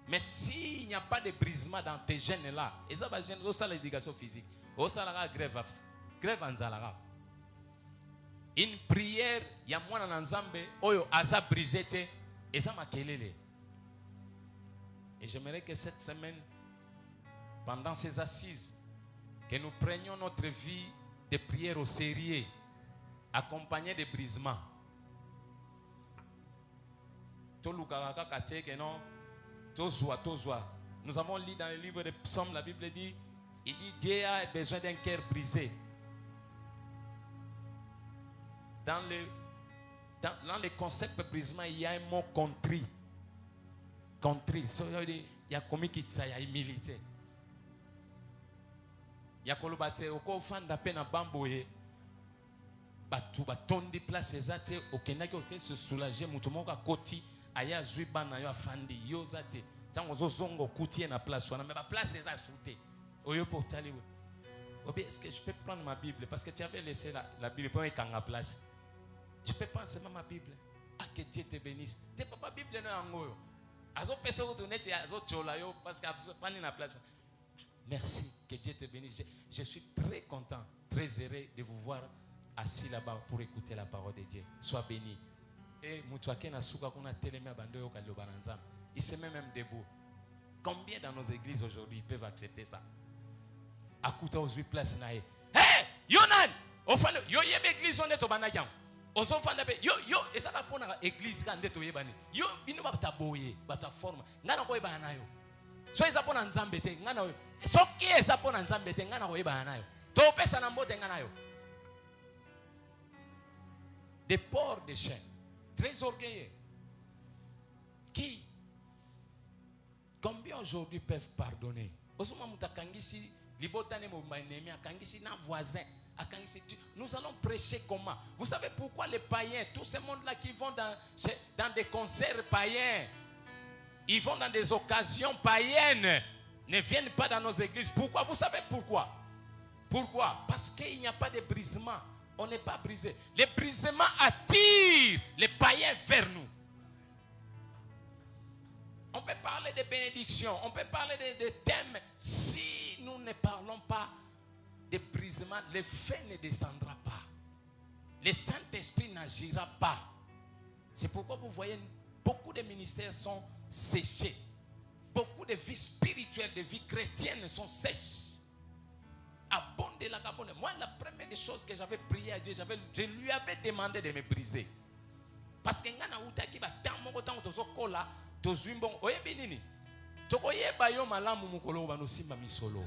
B: Mais s'il n'y a pas de brisement dans tes gènes là, et ça va gêner aussi l'éducation physique. Grève en zalara. Une prière, il y a moins en Nzambe, oyo aza brisete, et ça m'a kelele. Et j'aimerais que cette semaine, pendant ces assises, que nous prenions notre vie de prière au sérieux, accompagné de brisements. Nous avons lu dans le livre des Psaumes, la Bible dit, il dit Dieu a besoin d'un cœur brisé. Dans le concept de brisement, il y a un mot contrit. Contrit. Il y a comme qui il y a humilité. Il y a kolobate oko fanda pe na bamboye batu batondi place ezate okendaki oke se soulager mutu moko akoti aya zwi bana yo afandi yo zate tango zozongo kutie na place wana mais ba place eza soute oyo pour taliwe. Obi, est-ce que je peux prendre ma Bible parce que tu avais laissé la Bible pour une place. Je peux prendre seulement ma Bible. Ah, que Dieu te bénisse. T'es pas Bible non angoyo. Azo pese retourner ti azo chola yo parce que azo prendre la place. Merci, que Dieu te bénisse. Je suis très content, très heureux de vous voir assis là-bas pour écouter la parole de Dieu. Sois béni. Et il se met même debout. Combien dans nos églises aujourd'hui peuvent accepter ça? Akuta aux 8 places nae. Hey, Yonan! Ofano, yo yebe église on est au banayam. Ozo fanda pe yo et ça va pour église quand est au yebani. Yo binu ba taboye, ba ta forme. Ngana ko yeba nayo. So ezapo na nzambe te ngana yo. Soki ezapo na nzambe te ngana ko yeba nayo. To pesa na mbote ngana yo. Des porcs de chiens, très orgueilleux. Qui, combien aujourd'hui peuvent pardonner? Osuma mutakangisi libotane mo manemi akangisi na voisin. Nous allons prêcher comment? Vous savez pourquoi les païens, tous ces mondes-là qui vont dans des concerts païens, ils vont dans des occasions païennes, ne viennent pas dans nos églises. Pourquoi? Vous savez pourquoi? Pourquoi? Parce qu'il n'y a pas de brisement. On n'est pas brisé. Le brisement attire les païens vers nous. On peut parler de bénédictions, on peut parler de thèmes. Si nous ne parlons pas de brisement, le feu ne descendra pas. Le Saint-Esprit n'agira pas. C'est pourquoi vous voyez beaucoup de ministères sont séchés. Beaucoup de vies spirituelles, de vies chrétiennes sont sèches. Abondez la gabonne. Moi, la première chose que j'avais prié à Dieu, je lui avais demandé de me briser. Parce que ngana utaki ba tamo ko tango tozokola tozwimbon oyebinini. Tokoyeba yo malamu mukolo bano simba misolo.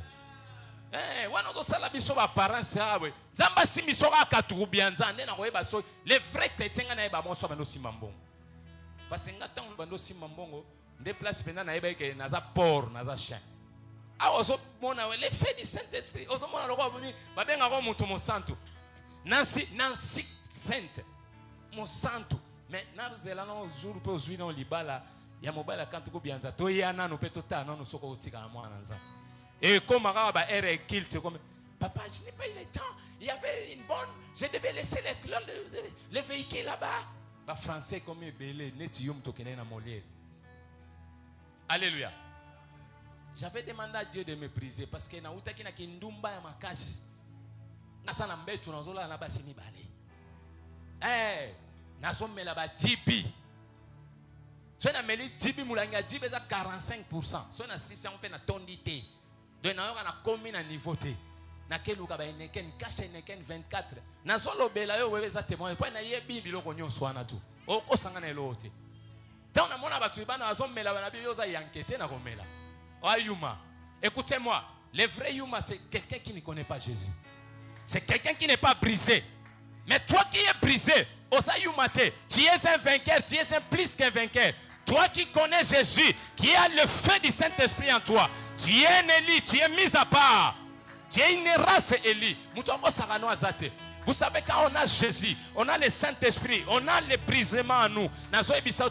B: Wana tosala biso ba parents abwe. Nzamba simiso ka katubia nzande na koyeba so les vrais chrétiens ngana yeba bonso bano simba mbongo. Parce que ngata bano simba mbongo nde place pena na yeba ke naza porc naza chien. Ozo mona we l'effet du Saint-Esprit. Ozo mona loko bami babenga ko mutu mo santo. Nancy sainte. Mo santo. Mais nazela na jour pe ozwi na libala ya mobala kantu ko bianza to yana no pe tota na no soko utika na mwana nza. Et comme arabe ere kilt comme papa, je n'ai pas eu le temps. Il y avait une bonne, je devais laisser les véhicules là-bas. Ba français comme belé net yom tokene na molière. Alléluia. J'avais demandé à Dieu de me briser parce que na utaki na kindumba ya makasi. Ngasa na mbetu na zola na basi mibale. Na somela ba jibi. So na meli jibi mulanga jibi za 45%. So na 600 on peut na tondité. Donc na na komi na niveau te. Na keluka ba eneken cache eneken 24. Na solo bela yo wewe za témoin. Po na yebi biloko nyonso wana tu. Oko sangana elote. Tant na mona batu bana azomela bana bi yo za yankete na komela. Yuma. Écoutez-moi, le vrai Yuma, c'est quelqu'un qui ne connaît pas Jésus. C'est quelqu'un qui n'est pas brisé. Mais toi qui es brisé, tu es un vainqueur, tu es un plus qu'un vainqueur. Toi qui connais Jésus, qui a le feu du Saint-Esprit en toi, tu es un Élie, tu es mis à part. Tu es une race Élie. Vous savez, quand on a Jésus, on a le Saint-Esprit, on a le brisement en nous.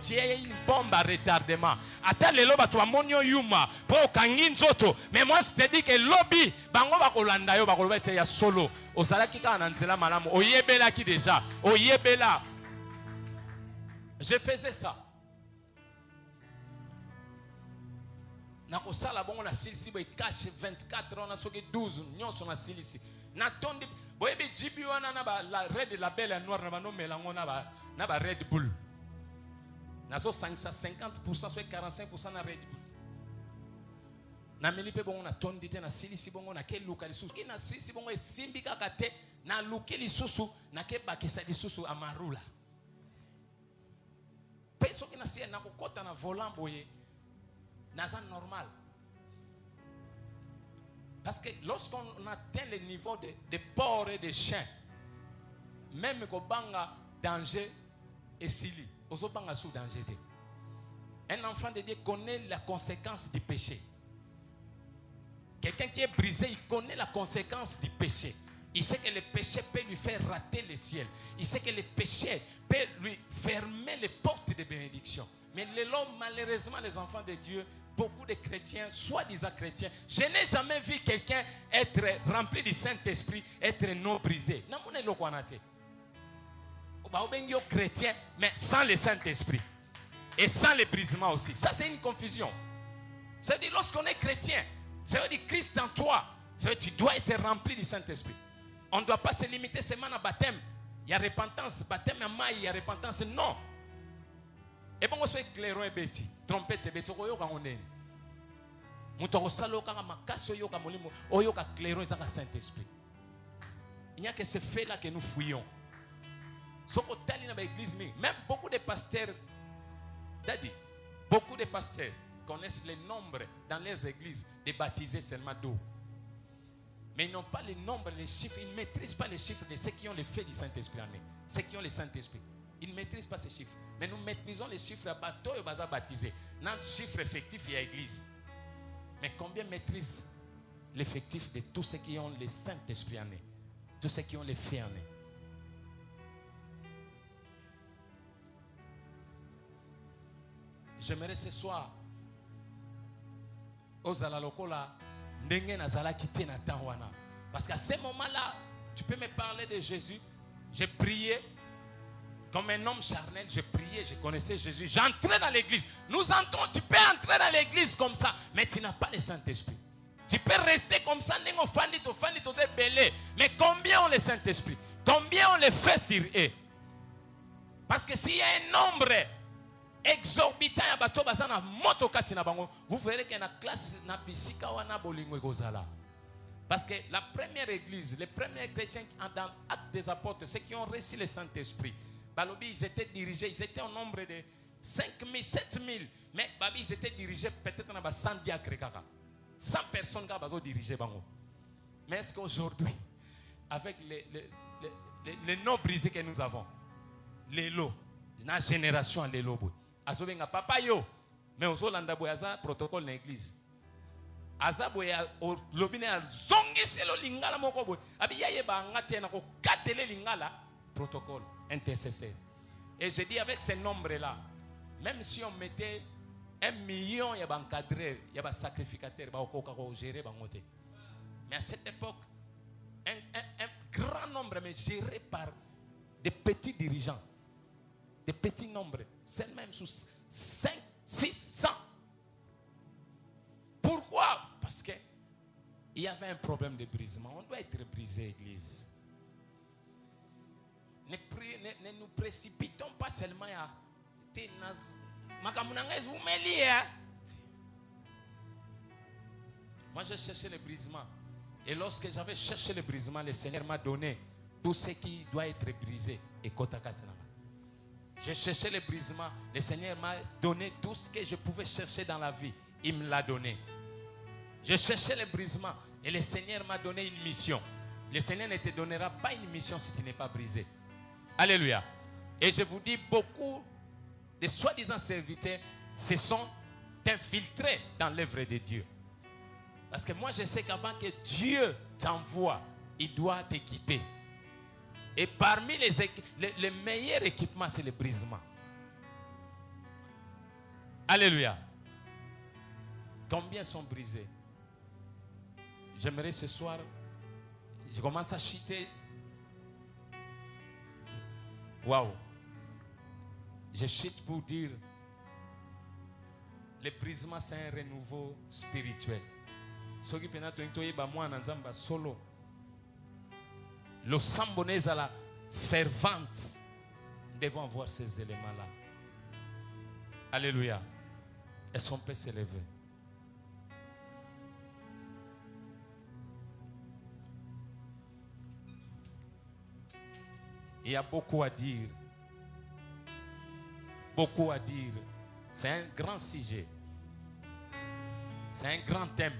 B: Tu es une bombe à retardement. Mais moi, je te dis que lobby, solo. Je faisais ça. On a 24, on a 12, on a 12. Boyebi jibi wana na ba la red label ya noir na ba no melango na ba Red Bull. Nazo 50% soit 45% na Red Bull. Na melipe bongo na tondite na silisi bongo na ke luka lisusu. Ina silisi bongo esimbi kaka te na luki lisusu na ke bakisa lisusu amarula. Peso ki na si na kokota na volant boye naza normal. Parce que lorsqu'on atteint le niveau de porcs et de chiens, même ko banga danger et sili, ozo banga sous danger. Un enfant de Dieu connaît la conséquence du péché. Quelqu'un qui est brisé, il connaît la conséquence du péché. Il sait que le péché peut lui faire rater le ciel. Il sait que le péché peut lui fermer les portes de bénédiction. Mais malheureusement, les enfants de Dieu, beaucoup de chrétiens, soi-disant chrétiens, je n'ai jamais vu quelqu'un être rempli du Saint-Esprit, être non brisé. Non, on est là chrétien, mais sans le Saint-Esprit. Et sans le brisement aussi. Ça, c'est une confusion. Ça veut dire, lorsqu'on est chrétien, ça veut dire Christ en toi. Ça veut dire, tu dois être rempli du Saint-Esprit. On ne doit pas se limiter seulement à baptême. Il y a repentance. Baptême à maille, il y a repentance. Non. Et bon, on se clairon et bêti. Trompette et bêti. On est. Il n'y a que ce fait-là que nous fouillons. Même beaucoup de pasteurs, Daddy, beaucoup de pasteurs connaissent le nombre dans les églises de baptisés seulement d'eau. Mais ils n'ont pas le nombre, les chiffres. Ils ne maîtrisent pas les chiffres de ceux qui ont le fait du Saint-Esprit en eux. Ceux qui ont le Saint-Esprit. Ils ne maîtrisent pas ces chiffres. Mais nous maîtrisons les chiffres à bateau et à baptisé. Dans le chiffre effectif, il y a église. Mais combien maîtrisent l'effectif de tous ceux qui ont le Saint-Esprit en eux? Tous ceux qui ont le fait en eux. J'aimerais ce soir, parce qu'à ce moment-là, tu peux me parler de Jésus. J'ai prié comme un homme charnel. J'ai prié, je connaissais Jésus. J'entrais dans l'église. Nous entrons, tu peux entrer dans l'église comme ça, mais tu n'as pas le Saint-Esprit. Tu peux rester comme ça, mais combien ont le Saint-Esprit? Combien on le fait sur eux? Parce que s'il y a un nombre exorbitant, vous verrez qu'il y a une classe parce que la première église, les premiers chrétiens dans l'Acte des Apôtres, ceux qui ont reçu le Saint-Esprit, ils étaient dirigés, ils étaient au nombre de 5 000, 7 000, mais ils étaient dirigés peut-être dans 100 diacres, 100 personnes qui ont dirigé. Mais est-ce qu'aujourd'hui, avec les noms brisés que nous avons, les lots, la génération les lots, azobenga papa yo mais ozolanda boyaza protocole na église azaboya lobine azongiselo lingala moko boy abi yaye ba ngate na ko katele lingala protocole intercesseur. Et je dis avec ces nombres là, même si on mettait 1 million ya ba encadreur ya ba sacrificateur ba okoka ko gérer ba ngote, mais à cette époque un grand nombre mais géré par des petits dirigeants. Des petits nombres, c'est même sous 5, 600. Pourquoi? Parce qu'il y avait un problème de brisement. On doit être brisé, église. Ne nous précipitons pas seulement à moi j'ai cherché le brisement. Et lorsque j'avais cherché le brisement, le Seigneur m'a donné tout ce qui doit être brisé. Et Kotakatina. J'ai cherché le brisement. Le Seigneur m'a donné tout ce que je pouvais chercher dans la vie. Il me l'a donné. J'ai cherché le brisement. Et le Seigneur m'a donné une mission. Le Seigneur ne te donnera pas une mission si tu n'es pas brisé. Alléluia. Et je vous dis, beaucoup de soi-disant serviteurs se sont infiltrés dans l'œuvre de Dieu. Parce que moi, je sais qu'avant que Dieu t'envoie, il doit t'équiper. Et parmi les meilleurs équipements, c'est le brisement. Alléluia. Combien sont brisés? J'aimerais ce soir, je commence à chuter. Waouh. Je chute pour dire, le brisement, c'est un renouveau spirituel. Ce qui peut solo. Le sambonnaise à la fervente. Nous devons voir ces éléments-là. Alléluia. Est-ce qu'on peut s'élever? Il y a beaucoup à dire. Beaucoup à dire C'est un grand sujet. C'est un grand thème.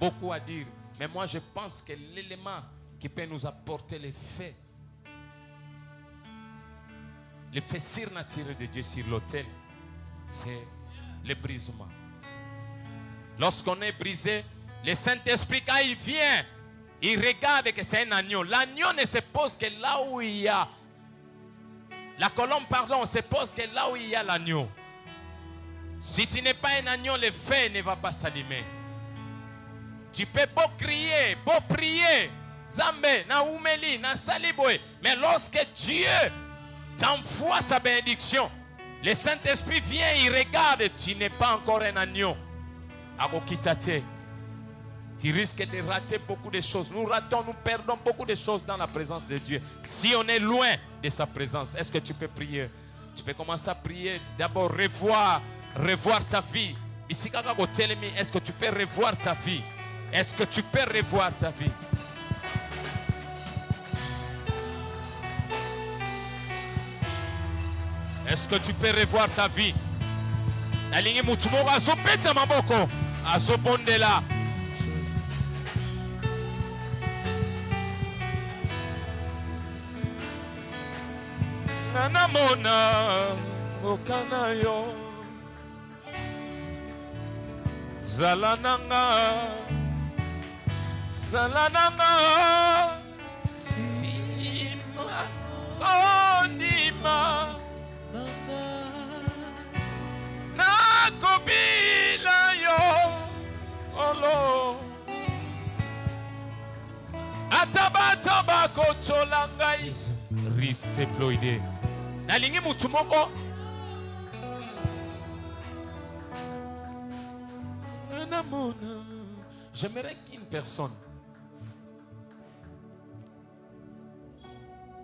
B: Beaucoup à dire. Mais moi, je pense que l'élément qui peut nous apporter l'effet surnaturel de Dieu sur l'autel, c'est le brisement. Lorsqu'on est brisé, le Saint-Esprit, quand il vient, il regarde que c'est un agneau. L'agneau ne se pose que là où il y a. La colombe, pardon, se pose que là où il y a l'agneau. Si tu n'es pas un agneau, le feu ne va pas s'allumer. Tu peux beau crier, beau prier, Zambé, na Oumeli, na Saliboé. Mais lorsque Dieu t'envoie sa bénédiction, le Saint-Esprit vient, il regarde, tu n'es pas encore un agneau. Abokitate. Tu risques de rater beaucoup de choses. Nous perdons beaucoup de choses dans la présence de Dieu. Si on est loin de sa présence, est-ce que tu peux prier? Tu peux commencer à prier. D'abord, revoir ta vie. Ici, est-ce que tu peux revoir ta vie? Est-ce que tu peux revoir ta vie? Est-ce que tu peux revoir ta vie? Alingi mutumoko azopeta maboko, azobondela. Nanamona okanayo zalananga sima konima nakobila yo olo atabatoba kocholangai riseploide nalingi mutu moko j'aimerais qu'une personne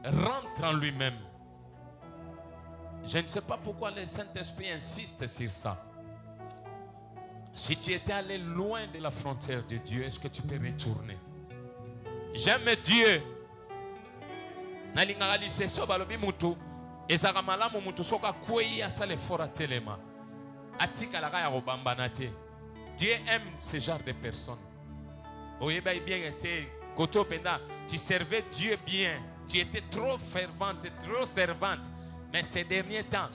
B: rentre en lui-même. Je ne sais pas pourquoi le Saint-Esprit insiste sur ça. Si tu étais allé loin de la frontière de Dieu, est-ce que tu peux retourner? J'aime Dieu. Dieu aime ce genre de personnes. Tu servais Dieu bien. Tu étais trop fervente, trop servante. Mais ces derniers temps,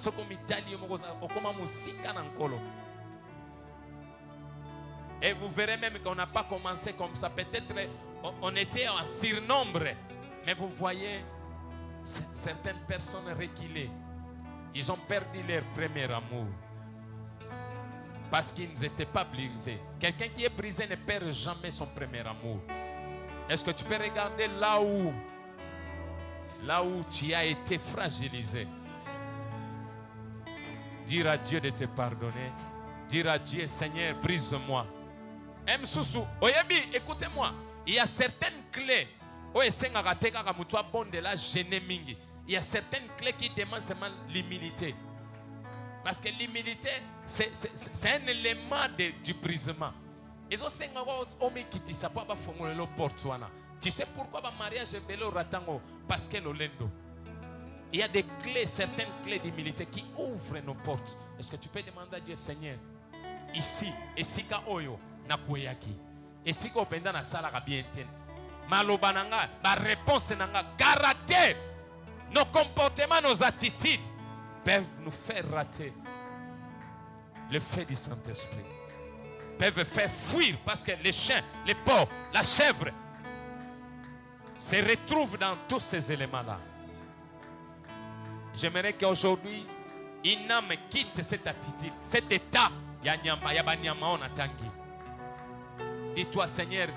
B: et vous verrez même qu'on n'a pas commencé comme ça. Peut-être on était en surnombre. Mais vous voyez, certaines personnes reculées. Ils ont perdu leur premier amour. Parce qu'ils n'étaient pas brisés. Quelqu'un qui est brisé ne perd jamais son premier amour. Est-ce que tu peux regarder là où tu as été fragilisé? Dire à Dieu de te pardonner. Dire à Dieu, Seigneur, brise-moi. Msusu, oyebi, écoutez-moi. Il y a certaines clés. Il y a certaines clés qui demandent seulement l'humilité. Parce que l'humilité, c'est un élément du brisement. Tu sais pourquoi le mariage est bello ratango? Parce que l'olendo. Il y a des clés, certaines clés d'humilité qui ouvrent nos portes. Est-ce que tu peux demander à Dieu, Seigneur, ici, esika oyo na kuyaki, esika openda na sala ka bien ten. Maloba nanga, ba réponse nanga, caractère, nos comportements, nos attitudes peuvent nous faire rater le fait du Saint-Esprit. Peuvent faire fuir parce que les chiens, les porcs, la chèvre se retrouvent dans tous ces éléments-là. J'aimerais qu'aujourd'hui, une âme quitte cette attitude, cet état. Dis-toi, Seigneur,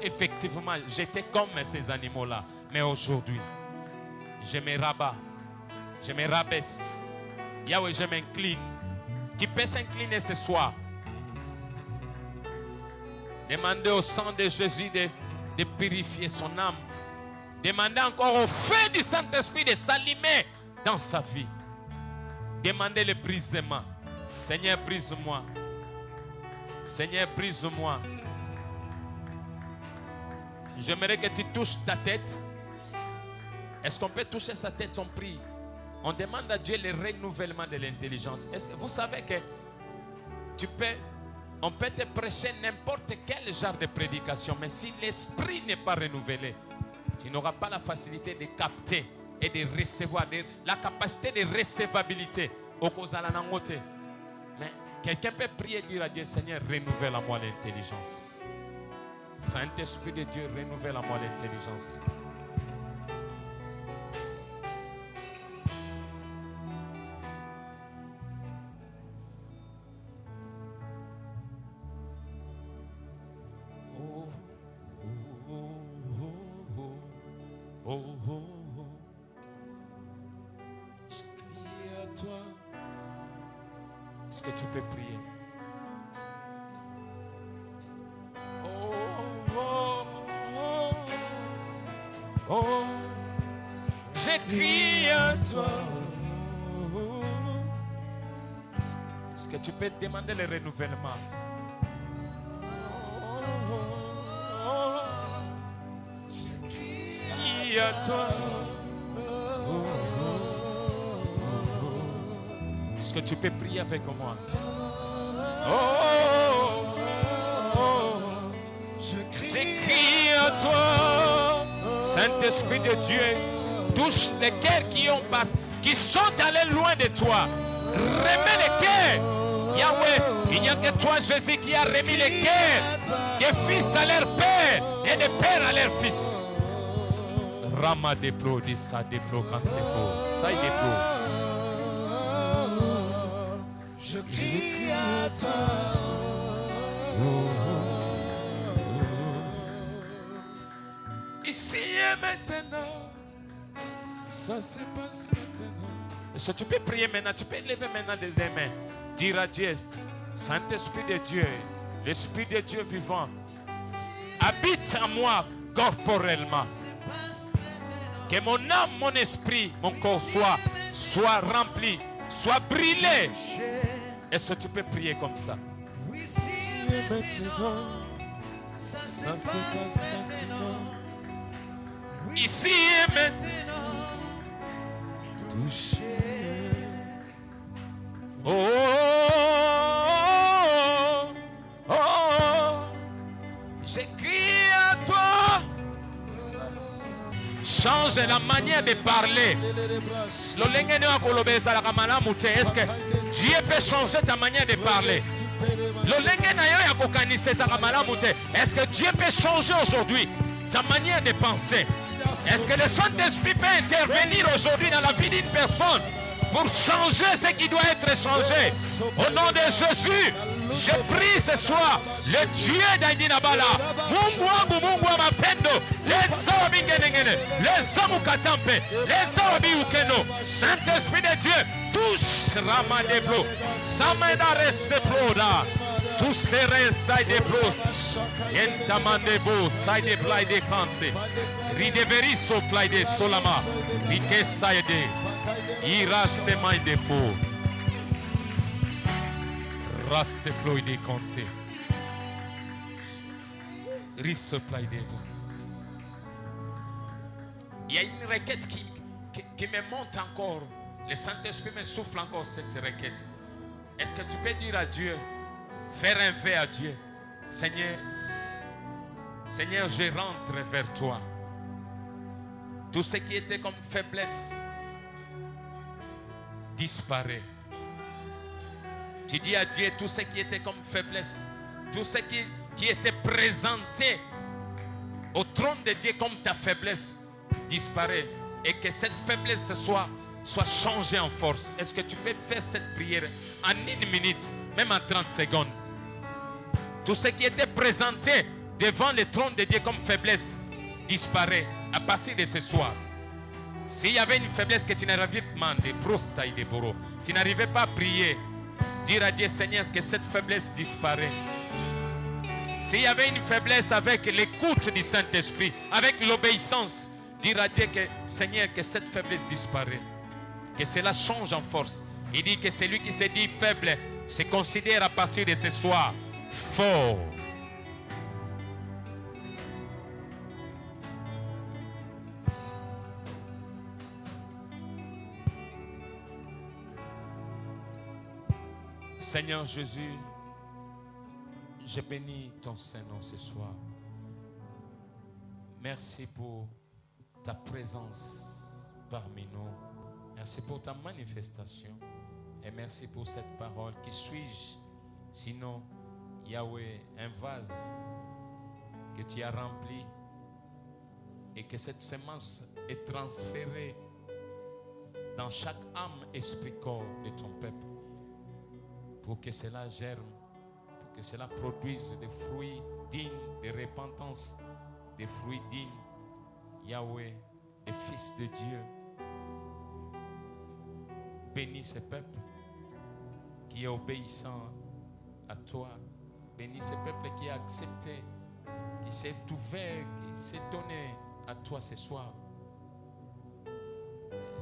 B: effectivement, j'étais comme ces animaux-là. Mais aujourd'hui, je me rabats, je me rabaisse. Yahweh, je m'incline. Qui peut s'incliner ce soir? Demandez au sang de Jésus de purifier son âme. Demandez encore au feu du Saint-Esprit de s'allumer dans sa vie. Demandez le brisement. Seigneur, brise-moi. Seigneur, brise-moi. J'aimerais que tu touches ta tête. Est-ce qu'on peut toucher sa tête? On prie. On demande à Dieu le renouvellement de l'intelligence. Vous savez que On peut te prêcher n'importe quel genre de prédication, mais si l'esprit n'est pas renouvelé, tu n'auras pas la facilité de capter et de recevoir, la capacité de recevabilité. Mais quelqu'un peut prier et dire à Dieu, Seigneur, renouvelle à moi l'intelligence. Saint-Esprit de Dieu, renouvelle à moi l'intelligence. Je crie à toi. Est-ce que tu peux prier? Je crie à toi. Est-ce que tu peux demander le renouvellement? Je crie à toi. Est-ce que tu peux prier avec moi? Je crie à toi. Saint-Esprit de Dieu, touche les cœurs qui sont allés loin de toi. Remets les cœurs. Yahweh, il n'y a que toi, Jésus, qui a remis les cœurs des fils à leur père et des pères à leurs fils. Rama déplo, disa déplo, quand c'est faux. Ça y déplo. Je crie à toi. Ici et maintenant, ça se passe maintenant. Est-ce que tu peux prier maintenant? Tu peux lever maintenant des mains. Dire à Dieu, Saint-Esprit de Dieu, l'Esprit de Dieu vivant, habite en moi corporellement. Que mon âme, mon esprit, mon corps soit rempli, soit brûlé. Est-ce que tu peux prier comme ça? Ici et maintenant, ça se passe maintenant. Ici et maintenant, touché. Oh, oh, oh, je crie à toi. Change la manière de parler. Est-ce que Dieu peut changer ta manière de parler? Est-ce que Dieu peut changer aujourd'hui ta manière de penser? Est-ce que le Saint-Esprit peut intervenir aujourd'hui dans la vie d'une personne pour changer ce qui doit être changé? Au nom de Jésus, je prie ce soir, le Dieu d'Aïdinabala, Mungu wangu, Mungu wa mapendo, les hommes les hommes katampe, les hommes ukeno, Saint-Esprit de Dieu, tous ramadeblo, samedare seploda, tous serez saide bros, yentamandebo, saide plaide kante, rideveriso plaide solama, rike saide, ira semai depo. Race ploide compté. Rice plaide. Il y a une requête qui me monte encore. Le Saint-Esprit me souffle encore cette requête. Est-ce que tu peux dire à Dieu, faire un vœu à Dieu? Seigneur, je rentre vers toi. Tout ce qui était comme faiblesse disparaît. Tu dis à Dieu, tout ce qui était comme faiblesse, tout ce qui était présenté au trône de Dieu comme ta faiblesse disparaît. Et que cette faiblesse soit changée en force. Est-ce que tu peux faire cette prière en 1 minute, même en 30 secondes? Tout ce qui était présenté devant le trône de Dieu comme faiblesse disparaît à partir de ce soir. S'il y avait une faiblesse que tu n'arrivais pas à prier, dire à Dieu, Seigneur, que cette faiblesse disparaît. S'il y avait une faiblesse avec l'écoute du Saint-Esprit, avec l'obéissance, dire à Dieu que, Seigneur, que cette faiblesse disparaît. Que cela change en force. Il dit que celui qui se dit faible se considère à partir de ce soir fort. Seigneur Jésus, je bénis ton Saint-Nom ce soir. Merci pour ta présence parmi nous. Merci pour ta manifestation. Et merci pour cette parole. Qui suis-je sinon, Yahweh, un vase que tu as rempli et que cette semence est transférée dans chaque âme, esprit, corps de ton peuple pour que cela germe, pour que cela produise des fruits dignes de repentance, des fruits dignes, Yahweh, et Fils de Dieu. Bénis ce peuple qui est obéissant à toi. Bénis ce peuple qui a accepté, qui s'est ouvert, qui s'est donné à toi ce soir.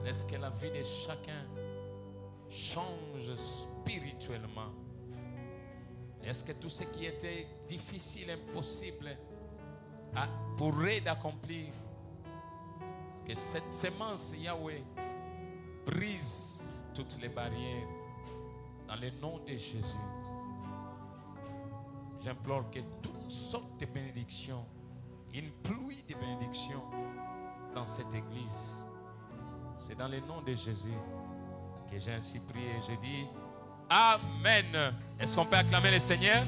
B: Laisse que la vie de chacun change spirituellement. Laisse que tout ce qui était difficile, impossible, pourrait d'accomplir, que cette semence, Yahweh, brise toutes les barrières dans le nom de Jésus. J'implore que toutes sortes de bénédictions, une pluie de bénédictions dans cette église. C'est dans le nom de Jésus que j'ai ainsi prié. Je dis Amen. Est-ce qu'on peut acclamer le Seigneur?